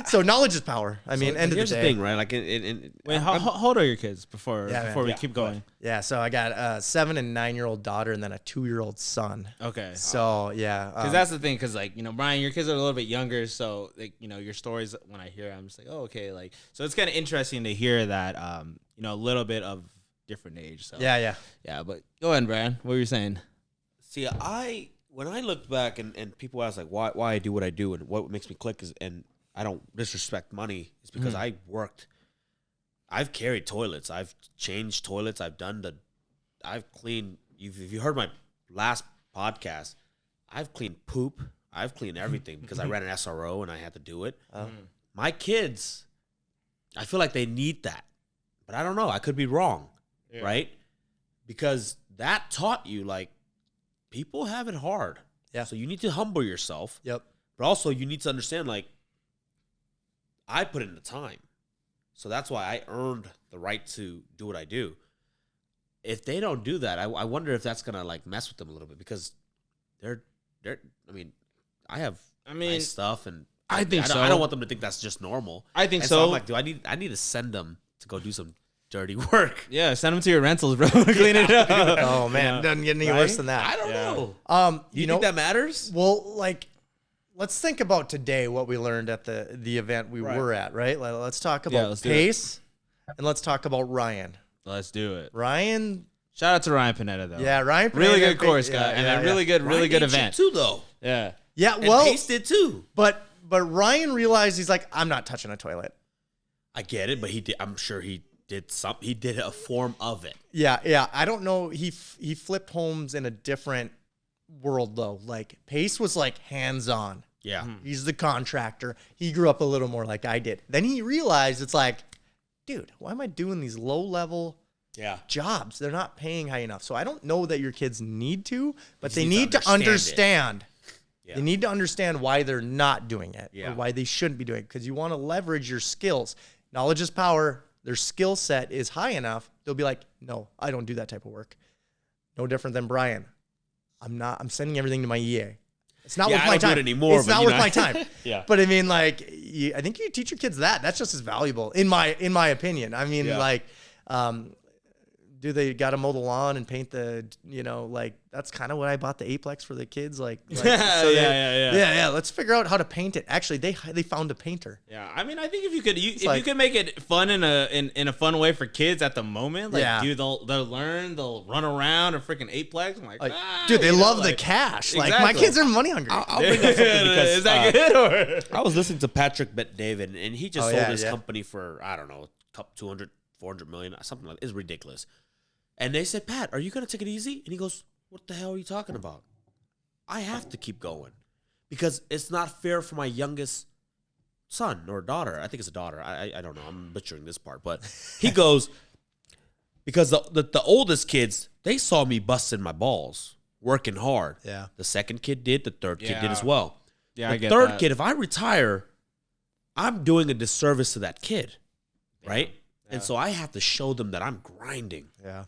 So knowledge is power. I mean, end of the here's day. the thing, right? Like, Wait, how old are your kids before we keep going? Yeah, so I got a 7 and 9-year-old daughter and then a 2-year-old son. Okay. So yeah, Because that's the thing. Because like Brian, your kids are a little bit younger, so like your stories when I hear, I'm just like, oh, okay, like so it's kind of interesting to hear that a little bit of different age. So yeah. But go ahead, Brian. What were you saying? See, when I look back and people ask like why I do what I do and what makes me click is, and I don't disrespect money, is because I've carried toilets, I've changed toilets, I've cleaned. If you heard my last podcast, I've cleaned poop, I've cleaned everything because I ran an SRO and I had to do it. My kids, I feel like they need that, but I don't know. I could be wrong, right? Because that taught you like people have it hard. Yeah. So you need to humble yourself. Yep. But also you need to understand like I put in the time. So that's why I earned the right to do what I do. If they don't do that, I wonder if that's gonna like mess with them a little bit because they're I have nice stuff and I think so. I don't want them to think that's just normal. I think and so. I'm like, I need to send them to go do some dirty work. Yeah, send them to your rentals, bro. Clean it up. Oh man, it doesn't get any worse than that. I don't know. You think that matters? Well, like, let's think about today what we learned at the event we were at, right? Let's talk about let's do Pace, and let's talk about Ryan. Let's do it. Ryan. Shout out to Ryan Pineda though. Yeah, Ryan. Really Pineda, good course, guy, and a really good event too, though. Yeah. Yeah, And well, Pace did too. but Ryan realized, he's like, I'm not touching a toilet. I get it, but he did. I'm sure he did something. He did a form of it. Yeah. I don't know. He flipped homes in a different world though. Like Pace was like hands on. Yeah. He's the contractor. He grew up a little more like I did. Then he realized it's like, dude, why am I doing these low level jobs? They're not paying high enough. So I don't know that your kids need to, but they need to understand. Yeah. They need to understand why they're not doing it Yeah. or why they shouldn't be doing it, because you want to leverage your skills. Knowledge is power. Their skill set is high enough. They'll be like, no, I don't do that type of work. No different than Brian. I'm sending everything to my EA. It's not worth I my don't do time it anymore, it's but, not you worth know. my time. Yeah. But I mean, like, I think you teach your kids that. That's just as valuable in my opinion. I mean, like, do they got to mow the lawn and paint the, like, that's kind of what I bought the Aplex for the kids. Like yeah. Let's figure out how to paint it. Actually, they found a painter. Yeah, I mean, I think if you could make it fun in a fun way for kids at the moment, like, dude, they'll learn, they'll run around a freaking eightplex. I'm like, dude, they love the cash. Exactly. Like, my kids are money hungry. I'll bring up something because is that good? Or? I was listening to Patrick Bet-David, and he just sold his yeah. company for, I don't know, 200, 400 million, something like that. It's ridiculous. And they said, Pat, are you going to take it easy? And he goes, what the hell are you talking about? I have to keep going because it's not fair for my youngest son or daughter. I think it's a daughter. I don't know. I'm butchering this part. But he goes, because the oldest kids, they saw me busting my balls, working hard. Yeah. The second kid did. The third kid did as well. Yeah, the I get third that. kid, if I retire, I'm doing a disservice to that kid, right? And so I have to show them that I'm grinding. Yeah.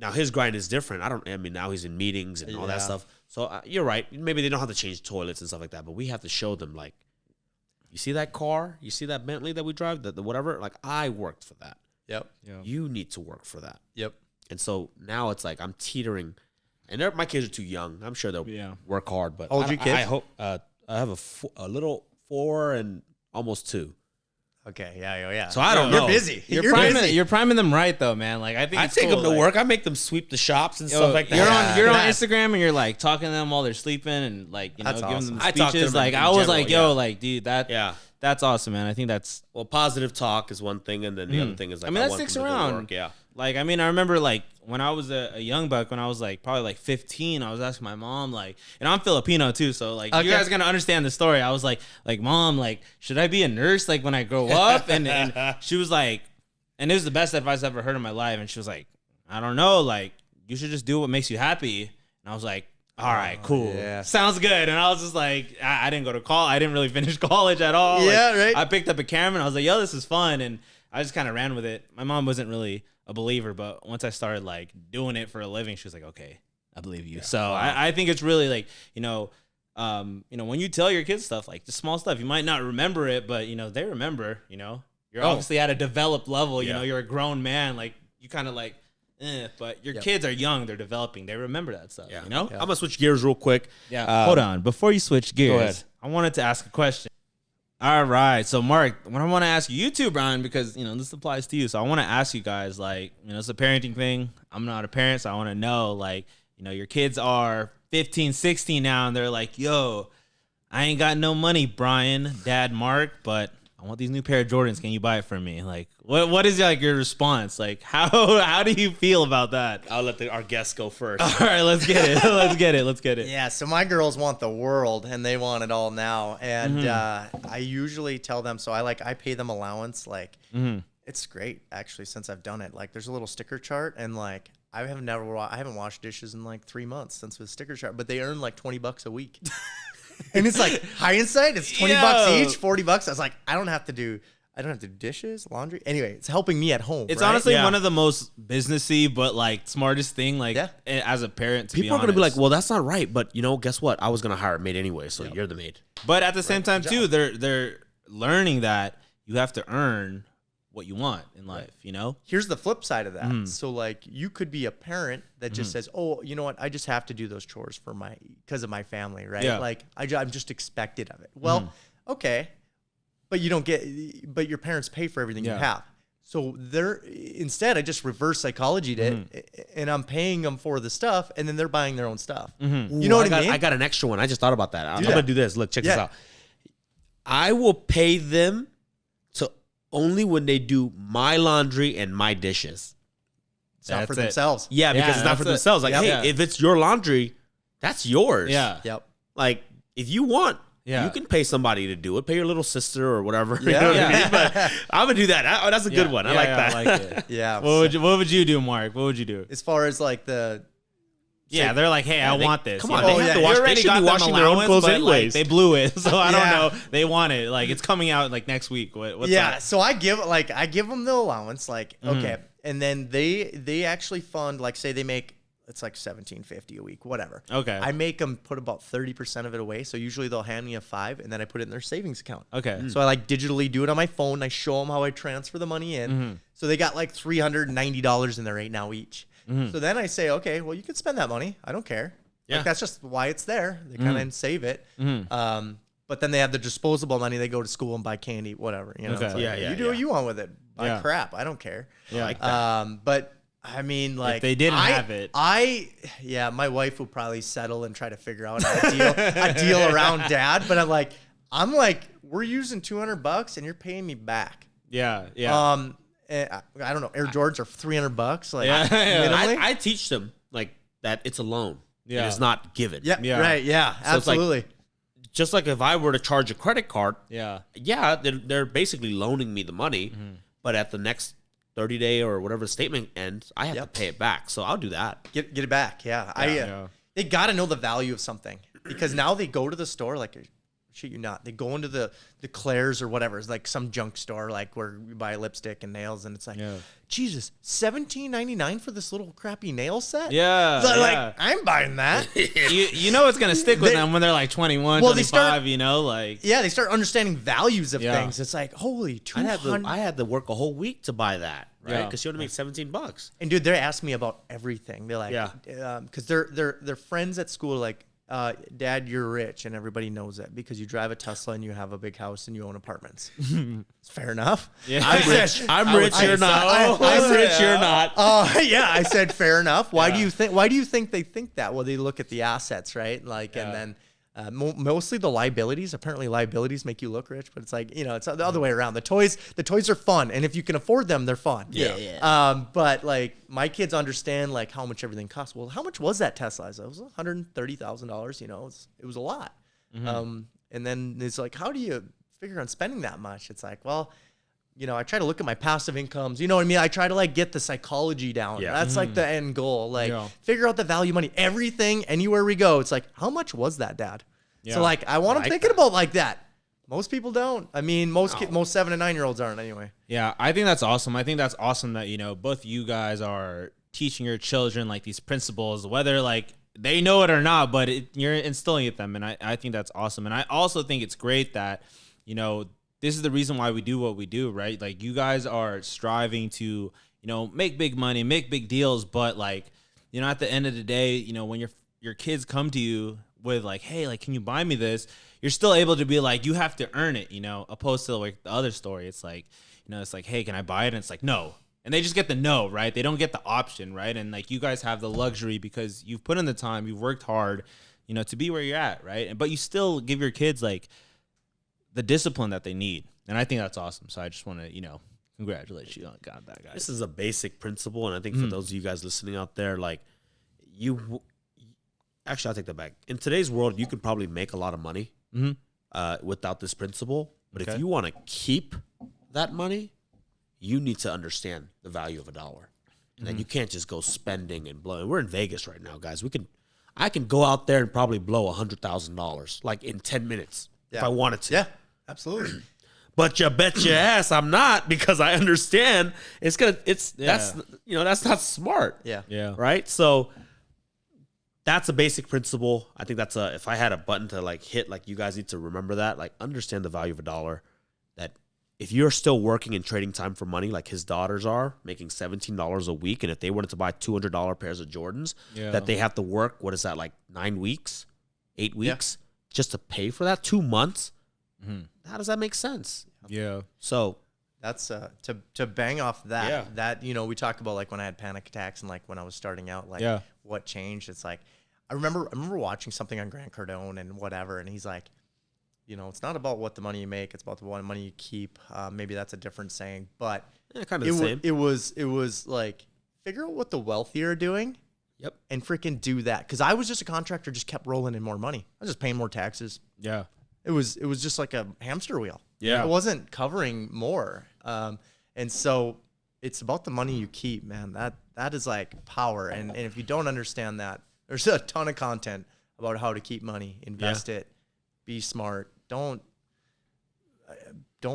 now his grind is different. I mean, now he's in meetings and all that stuff. So you're right. Maybe they don't have to change toilets and stuff like that, but we have to show them, like, you see that car? You see that Bentley that we drive? The whatever? Like, I worked for that. Yep. You need to work for that. Yep. And so now it's like I'm teetering. And my kids are too young. I'm sure they'll work hard. But how old are your kids? I hope I have a little 4 and almost 2. Okay, yeah. So I don't know. You're busy. You're priming them right though, man. Like I think I it's take cool. them to work. I make them sweep the shops and stuff like that. You're on Instagram and you're like talking to them while they're sleeping and like That's giving awesome. them I talk to speeches. them Like in I was general, like, yo, like dude, that's awesome, man. I think that's positive talk is one thing, and then the other thing is like I mean that want sticks them to go around. work, yeah. Like I mean I remember like when I was a young buck, when I was like probably like 15, I was asking my mom like, and I'm Filipino too, so like you guys are gonna understand the story. I was like mom, like should I be a nurse like when I grow up? And she was like, and it was the best advice I've ever heard in my life. And she was like, I don't know, like you should just do what makes you happy. And I was like, all right, cool. Yeah. Sounds good. And I was just like, I didn't go to college. I didn't really finish college at all. Yeah, Like, right. I picked up a camera and I was like, yo, this is fun. And I just kind of ran with it. My mom wasn't really a believer, but once I started like doing it for a living, she was like, okay, I believe you. So I think it's really like, when you tell your kids stuff, like the small stuff, you might not remember it, but they remember, you're obviously at a developed level, you're a grown man. Like you kind of like, but your kids are young, they're developing, they remember that stuff, I'm gonna switch gears real quick. Hold on, before you switch gears, ahead. I wanted to ask a question. All right, so Mark, what I want to ask you too, Brian, because this applies to you, so I want to ask you guys, like, it's a parenting thing. I'm not a parent, so I want to know, like, your kids are 15, 16 now, and they're like, yo, I ain't got no money, Brian, Dad, Mark, but I want these new pair of Jordans. Can you buy it for me? Like, what is like your response? Like, how do you feel about that? I'll let our guests go first. All right, let's get it. Let's get it. Yeah, so my girls want the world and they want it all now. And I usually tell them, so I pay them allowance. Like, it's great actually since I've done it. Like, there's a little sticker chart, and like I haven't washed dishes in like 3 months since the sticker chart, but they earn like $20 a week. And it's like hindsight, it's $20 each, $40. I was like, I don't have to do dishes, laundry. Anyway, it's helping me at home. It's right? honestly one of the most businessy but like smartest thing, like as a parent. People are gonna be like, well, that's not right, but guess what? I was gonna hire a maid anyway, so you're the maid. But at the same time too, they're learning that you have to earn what you want in life, Here's the flip side of that. So like you could be a parent that just says, oh, you know what? I just have to do those chores because of my family, right? Yeah. Like I'm just expected of it. Well, okay. But but your parents pay for everything you have. So instead I just reverse psychologied it, and I'm paying them for the stuff, and then they're buying their own stuff. You know what I mean? I got an extra one. I just thought about that. I'm gonna do this. Look, check this Yeah. out. I will pay them only when they do my laundry and my dishes. It's not That's for it. themselves. Yeah, because it's not for that's it. themselves. Like, hey, if it's your laundry, that's yours. Yeah. Yep. Like, if you want, Yeah. you can pay somebody to do it. Pay your little sister or whatever. You Yeah. know what I mean? But I'm gonna do that. That's a good one. I like that. I like it. Yeah. What would you do, Mark? What would you do? As far as like the Yeah, they're like, hey, I want this. Come on, You know? they have to wash. They should be washing their own clothes but, anyways. Like, they blew it, so I don't Yeah. know. They want it. Like it's coming out like next week. What's yeah, that? so I give them the allowance, like okay, and then they actually fund, like say they make, it's like $17.50 a week, whatever. Okay. I make them put about 30% of it away, so usually they'll hand me a $5, and then I put it in their savings account. Okay. So I like digitally do it on my phone. I show them how I transfer the money in. So they got like $390 in there right now each. So then I say, okay, well you can spend that money. I don't care. Yeah. Like that's just why it's there. They kind of save it. But then they have the disposable money. They go to school and buy candy, whatever. You know, Okay. It's like, Yeah, you do what you want with it. Buy Yeah. crap. I don't care. Yeah. like that. But I mean, like they didn't have it. My wife would probably settle and try to figure out a deal around Dad. But I'm like, we're using $200 and you're paying me back. Yeah. I don't know. Air Jordans are $300. Like, Yeah. minimally? I teach them like that. It's a loan. Yeah. It's not given. Yeah, Yeah. right. Yeah, So it's like- absolutely. Just like if I were to charge a credit card, Yeah. they're basically loaning me the money, but at the next 30-day or whatever statement ends, I have to pay it back. So I'll do that. Get it back. Yeah. Yeah. They got to know the value of something, because now they go to the store like, shit you not. They go into the Claire's or whatever. It's like some junk store, like where you buy lipstick and nails, and it's like, Jesus, $17.99 for this little crappy nail set? Yeah. So, like, I'm buying that. you know it's going to stick with them when they're like 21, 25, you know? Like, yeah, they start understanding values of things. It's like, holy, 200. I had to work a whole week to buy that, right? Yeah. Because you only make $17. And dude, they ask me about everything. They're like, because they're friends at school, like, Dad, you're rich, and everybody knows it because you drive a Tesla and you have a big house and you own apartments. It's fair enough. Yeah. I'm rich, you're not. I'm rich, you're not. Yeah, I said fair enough. Why do you think they think that? Well, they look at the assets, right? Like, and then mostly the liabilities. Apparently, liabilities make you look rich, but it's like, you know, it's the other way around. The toys are fun, and if you can afford them, they're fun. But like, my kids understand like how much everything costs. Well, how much was that Tesla? It was $130,000. You know, it was a lot. And then it's like, how do you figure on spending that much? It's like, well, you know, I try to look at my passive incomes. You know what I mean? I try to like get the psychology down. Yeah. That's like the end goal. Like, figure out the value of money. Everything, anywhere we go, it's like, how much was that, Dad? Yeah. So like, I want them thinking about like that. Most people don't. I mean, most 7 and 9 year olds aren't anyway. Yeah, I think that's awesome. I think that's awesome that, you know, both you guys are teaching your children like these principles, whether like they know it or not, but you're instilling it them. And I think that's awesome. And I also think it's great that, you know, this is the reason why we do what we do, right? Like, you guys are striving to, you know, make big money, make big deals. But like, you know, at the end of the day, you know, when your kids come to you with like, hey, like, can you buy me this? You're still able to be like, you have to earn it, you know, opposed to like the other story. It's like, you know, it's like, hey, can I buy it? And it's like, no. And they just get the no, right? They don't get the option, right? And like, you guys have the luxury because you've put in the time, you've worked hard, you know, to be where you're at, right? But you still give your kids like the discipline that they need. And I think that's awesome. So I just want to, you know, congratulate you on that, guys. This is a basic principle. And I think for those of you guys listening out there, like, actually, I'll take that back. In today's world, you could probably make a lot of money without this principle. But if you want to keep that money, you need to understand the value of a dollar. And then you can't just go spending and blowing. We're in Vegas right now, guys. I can go out there and probably blow $100,000 like in 10 minutes if I wanted to. Yeah, absolutely. But you bet your ass I'm not, because I understand that's not smart. Yeah. Right? So that's a basic principle. I think if I had a button to like hit, like, you guys need to remember that, like, understand the value of a dollar. That if you're still working and trading time for money, like his daughters are making $17 a week, and if they wanted to buy $200 pairs of Jordans, that they have to work, what is that, like 9 weeks, 8 weeks just to pay for that, 2 months? How does that make sense? Yeah. So that's to bang off that, that, you know, we talk about like when I had panic attacks and like when I was starting out, like what changed. It's like, I remember watching something on Grant Cardone and whatever, and he's like, you know, it's not about what the money you make, it's about the money you keep. Maybe that's a different saying, but kind of the same. It was like, figure out what the wealthy are doing. Yep. And freaking do that. Because I was just a contractor, just kept rolling in more money. I was just paying more taxes. Yeah. It was just like a hamster wheel. Yeah. It wasn't covering more. And so it's about the money you keep, man. That is like power. And if you don't understand that, there's a ton of content about how to keep money, invest it, be smart. Don't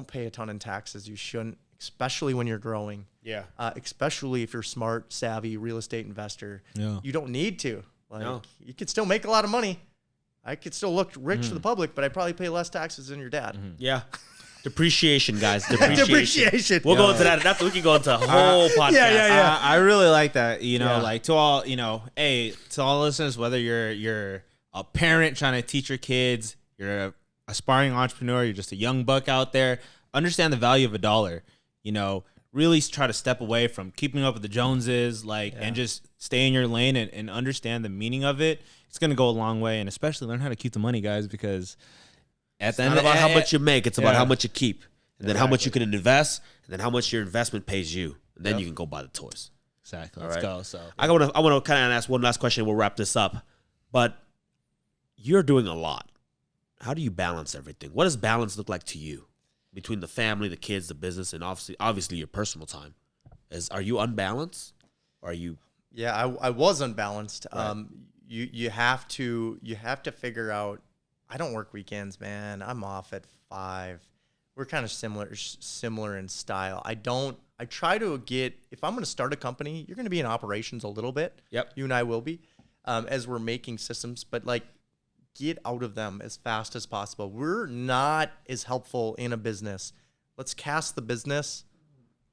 pay a ton in taxes. You shouldn't, especially when you're growing. Yeah. Especially if you're smart, savvy real estate investor. Yeah. You don't need to. Like, you could still make a lot of money. I could still look rich to the public, but I'd probably pay less taxes than your dad. Yeah. Depreciation, guys. Depreciation. We'll go into that. We can go into a whole podcast. Yeah. I really like that. You know, like, to all, you know, hey, to all listeners, whether you're a parent trying to teach your kids, you're a aspiring entrepreneur, you're just a young buck out there, understand the value of a dollar. You know, really try to step away from keeping up with the Joneses, and just stay in your lane and understand the meaning of it. It's going to go a long way, and especially learn how to keep the money, guys, because at the end of the day, it's not about how much you make, it's about how much you keep, and then how much you can invest, and then how much your investment pays you, and then you can go buy the toys. Exactly. Let's go. So I want to kind of ask one last question, and we'll wrap this up. But you're doing a lot. How do you balance everything? What does balance look like to you between the family, the kids, the business, and obviously your personal time? Are you unbalanced? Or are you? Yeah, I was unbalanced. Right. You have to figure out I don't work weekends, man. I'm off at 5. We're kind of similar in style. I try to if I'm going to start a company, you're going to be in operations a little bit. Yep. You and I will be, as we're making systems, but like get out of them as fast as possible. We're not as helpful in a business. Let's cast the business.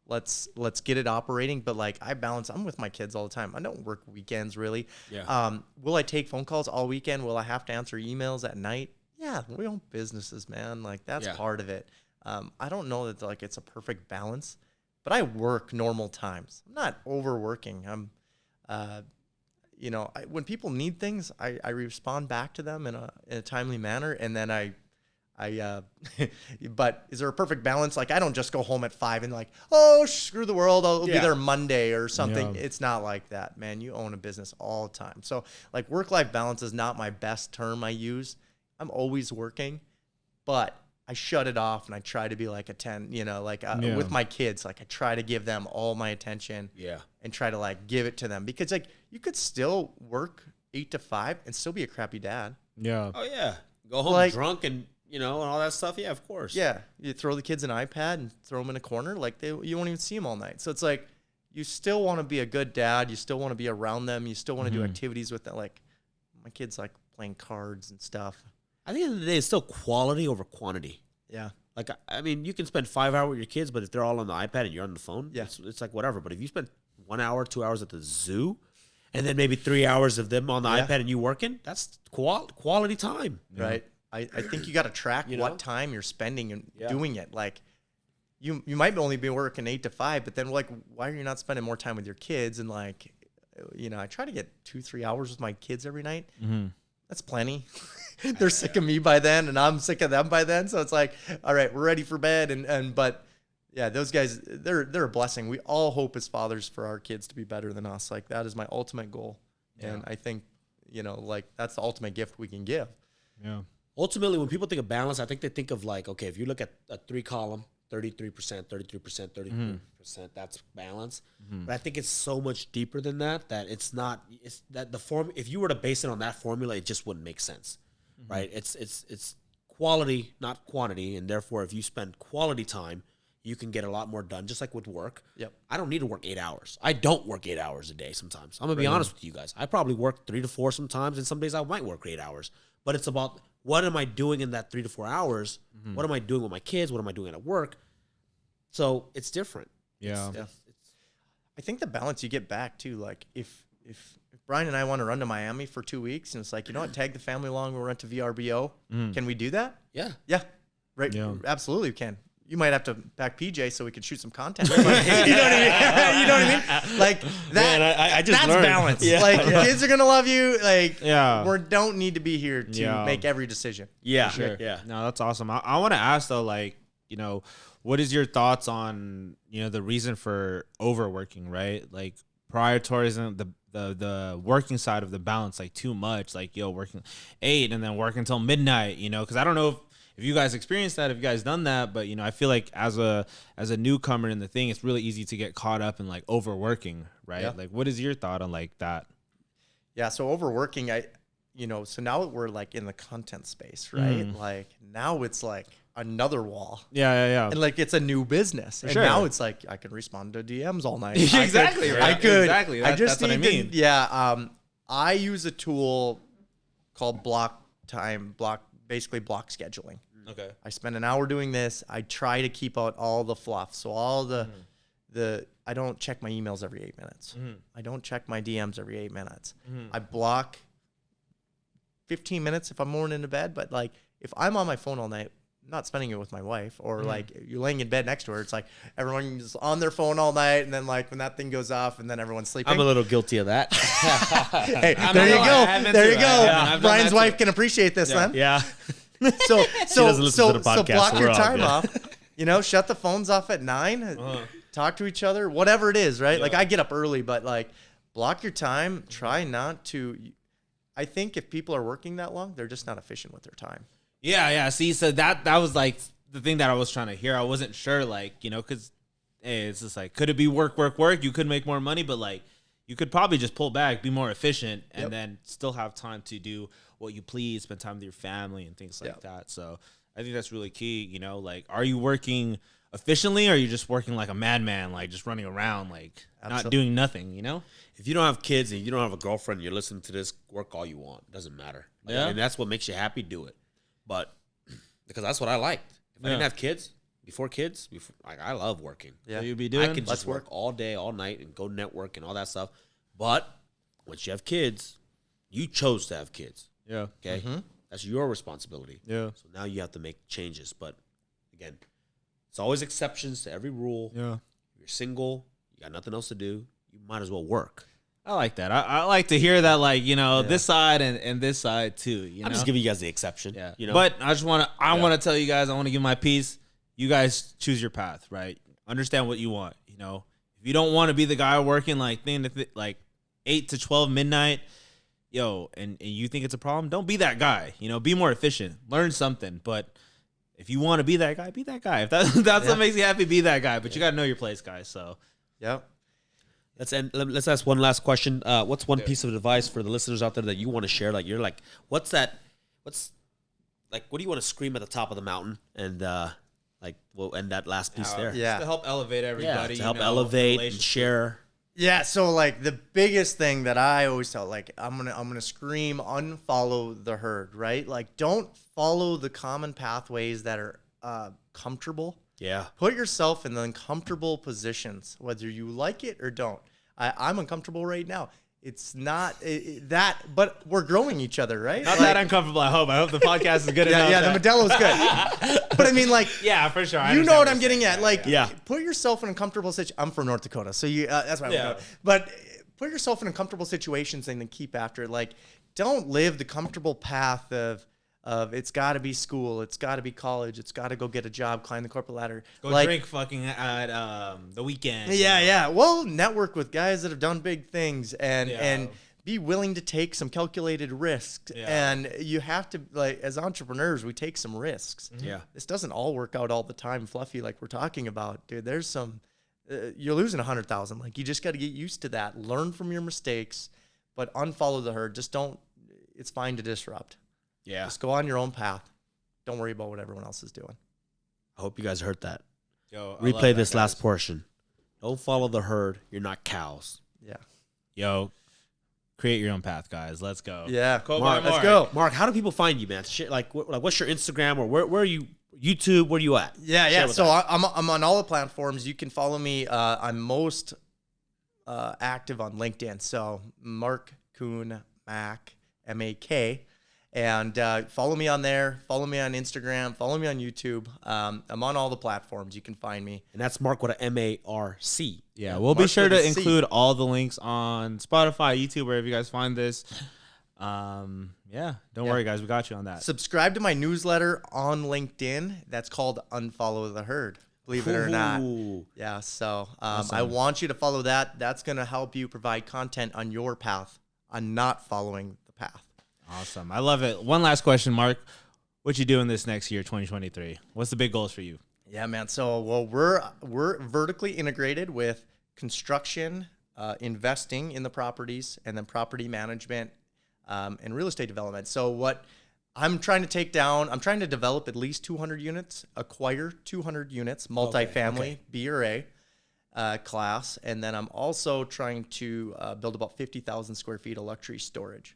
Let's get it operating. But like I'm with my kids all the time. I don't work weekends really. Yeah. Will I take phone calls all weekend? Will I have to answer emails at night? Yeah, we own businesses, man. Like that's part of it. I don't know that like it's a perfect balance, but I work normal times. I'm not overworking. I'm, when people need things, I respond back to them in a timely manner, and then but is there a perfect balance? Like I don't just go home at 5 and like, oh, screw the world, I'll be there Monday or something. It's not like that, man. You own a business all the time. So like work-life balance is not my best term I use. I'm always working, but I shut it off and I try to be like a 10, with my kids, like I try to give them all my attention and try to like give it to them, because like you could still work 8 to 5 and still be a crappy dad. Yeah. Oh yeah. Go home drunk and and all that stuff. Yeah, of course. Yeah. You throw the kids an iPad and throw them in a corner. Like you won't even see them all night. So it's like, you still want to be a good dad. You still want to be around them. You still want to do activities with them. Like my kids like playing cards and stuff. I think at the end of the day, it's still quality over quantity. Yeah. Like, I mean, you can spend 5 hours with your kids, but if they're all on the iPad and you're on the phone, it's like whatever. But if you spend 1 hour, 2 hours at the zoo, and then maybe 3 hours of them on the iPad and you working, that's quality time. Right. I think you got to track what time you're spending and doing it. Like you might only be working 8 to 5, but then like, why are you not spending more time with your kids? And like, I try to get 2-3 hours with my kids every night. Mm-hmm. That's plenty. They're sick of me by then, and I'm sick of them by then. So it's like, all right, we're ready for bed. But yeah, those guys, they're a blessing. We all hope as fathers for our kids to be better than us. Like that is my ultimate goal. Yeah. And I think, like that's the ultimate gift we can give. Yeah. Ultimately, when people think of balance, I think they think of like, okay, if you look at a 3-column, 33%, 33%, 33%, that's balance. Mm-hmm. But I think it's so much deeper than that, that it's not, it's that the form, if you were to base it on that formula, it just wouldn't make sense, right? It's quality, not quantity. And therefore, if you spend quality time, you can get a lot more done, just like with work. Yep. I don't need to work 8 hours. I don't work 8 hours a day sometimes. I'm going to be honest with you guys. I probably work 3 to 4 sometimes, and some days I might work 8 hours. But it's about, what am I doing in that 3 to 4 hours? Mm-hmm. What am I doing with my kids? What am I doing at work? So it's different. Yeah. It's I think the balance you get back too, like if Brian and I want to run to Miami for 2 weeks and it's like, tag the family along, we'll run to VRBO. Can we do that? Yeah. Yeah. Right. Yeah. Absolutely we can. You might have to pack PJ so we could shoot some content. You know what I mean? Like that. Man, I just that's learned. balance. Yeah. Like your kids are gonna love you. Like we don't need to be here to make every decision. Yeah. Sure. Yeah. No, that's awesome. I want to ask though, like, what is your thoughts on the reason for overworking, right? Like prioritizing the working side of the balance, like too much, like working 8 and then work until midnight, because I don't know if you guys experienced that, if you guys done that, but I feel like as a newcomer in the thing, it's really easy to get caught up in like overworking, right? Yeah. Like what is your thought on like that? Yeah, so overworking, so now we're like in the content space, right? Like now it's like another wall. Yeah. And like it's a new business. And now it's like I can respond to DMs all night. Exactly, right? I could. Exactly. That's what I mean. I use a tool called basically block scheduling. Okay. I spend an hour doing this. I try to keep out all the fluff. So all the I don't check my emails every 8 minutes. I don't check my DMs every 8 minutes. I block 15 minutes if I'm more into bed, but like if I'm on my phone all night, I'm not spending it with my wife, or like you're laying in bed next to her, it's like everyone's on their phone all night, and then like when that thing goes off and then everyone's sleeping. I'm a little guilty of that. Hey, there you go. There you go. Brian's wife can appreciate this then. Yeah. So listen to the podcast, block so your we're all time good. off. Shut the phones off at 9. Talk to each other, whatever it is, right? Yeah. Like I get up early, but like block your time. Try not to. I think if people are working that long, they're just not efficient with their time. Yeah. See, so that was like the thing that I was trying to hear. I wasn't sure, like, because it's just like, could it be work? You could make more money, but like, you could probably just pull back, be more efficient, and then still have time to do what you please, spend time with your family and things like that. So I think that's really key. You know, like, are you working efficiently, or are you just working like a madman, like just running around, like not doing nothing? You know, if you don't have kids and you don't have a girlfriend, and you're listening to this, work all you want. It doesn't matter. Like, and that's what makes you happy. Do it. But because that's what I liked. If I didn't have kids, like, I love working. Yeah, so you'd be doing. I could just work all day, all night, and go network and all that stuff. But once you have kids, you chose to have kids. Yeah. Okay. That's your responsibility. Yeah. So now you have to make changes. But again, it's always exceptions to every rule. Yeah. If you're single, you got nothing else to do, you might as well work. I like that. I like to hear that, like, you know, this side and this side too. You know, I'm just giving you guys the exception. Yeah. You know, but I just want to tell you guys, I want to give my piece. You guys choose your path, right? Understand what you want. You know, if you don't want to be the guy working like like 8 to 12 midnight, and you think it's a problem, don't be that guy. You know, be more efficient. Learn something. But if you want to be that guy, be that guy. If that's what makes you happy, be that guy. But you got to know your place, guys. So, Let's ask one last question. What's one piece of advice for the listeners out there that you want to share? Like, you're like, what do you want to scream at the top of the mountain? And we'll end that last piece there. Just to help elevate everybody. To help elevate and share. Yeah, so like the biggest thing that I always tell, like, I'm gonna scream, unfollow the herd, right? Like, don't follow the common pathways that are comfortable. Yeah. Put yourself in the uncomfortable positions, whether you like it or don't. I'm uncomfortable right now. It's not that, but we're growing each other, right? Not that uncomfortable, I hope. I hope the podcast is good enough. Yeah, the Modelo's good. But I mean, like, yeah, for sure. You know what I'm getting at. Like, put yourself in a comfortable situation. I'm from North Dakota, so that's why I'm Dakota. But put yourself in uncomfortable situations and then keep after it. Like, don't live the comfortable path of it's got to be school, it's got to be college, it's got to go get a job, climb the corporate ladder. Go drink fucking at the weekend. Yeah. Well, network with guys that have done big things and be willing to take some calculated risks. Yeah. And you have to, like, as entrepreneurs, we take some risks. Yeah. This doesn't all work out all the time fluffy like we're talking about. Dude, there's some, you're losing 100,000. Like, you just got to get used to that. Learn from your mistakes, but unfollow the herd. Just don't, it's fine to disrupt. Yeah. Just go on your own path. Don't worry about what everyone else is doing. I hope you guys heard that. Yo, replay this last portion. Don't follow the herd. You're not cows. Yeah. Yo, create your own path, guys. Let's go. Yeah. Mark, let's go. Mark, how do people find you, man? Like what's your Instagram, or where are you? YouTube? Where are you at? Yeah. So I'm on all the platforms. You can follow me. I'm most active on LinkedIn. So Marc Kuhn, Mac, M-A-K. And follow me on there. Follow me on Instagram. Follow me on YouTube. I'm on all the platforms. You can find me. And that's Mark with a M-A-R-C. Yeah, we'll be sure to include all the links on Spotify, YouTube, wherever you guys find this. Don't worry, guys. We got you on that. Subscribe to my newsletter on LinkedIn. That's called Unfollow the Herd. Believe it or not. Yeah, so awesome. I want you to follow that. That's going to help you provide content on your path, on not following the path. Awesome. I love it. One last question, Mark. What you doing this next year, 2023? What's the big goals for you? Yeah, man. So, we're vertically integrated with construction, investing in the properties, and then property management and real estate development. So what I'm trying to develop at least 200 units, acquire 200 units, multifamily, B or A class. And then I'm also trying to build about 50,000 square feet of luxury storage.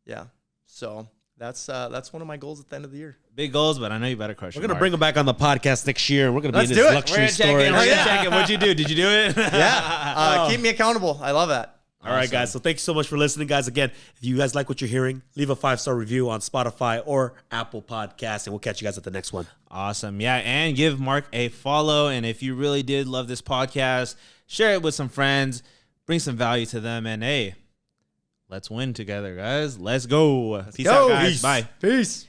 Yeah. So that's one of my goals at the end of the year. Big goals, but I know you better crush it. We're going to bring him back on the podcast next year, and we're going to be in this luxury storage. We're going to check it. What'd you do? Did you do it? Yeah. Keep me accountable. I love that. All right, guys. So thanks so much for listening, guys. Again, if you guys like what you're hearing, leave a 5-star review on Spotify or Apple Podcasts, and we'll catch you guys at the next one. Awesome. Yeah, and give Mark a follow. And if you really did love this podcast, share it with some friends, bring some value to them, and hey, let's win together, guys. Let's go. Peace out, guys. Bye. Peace.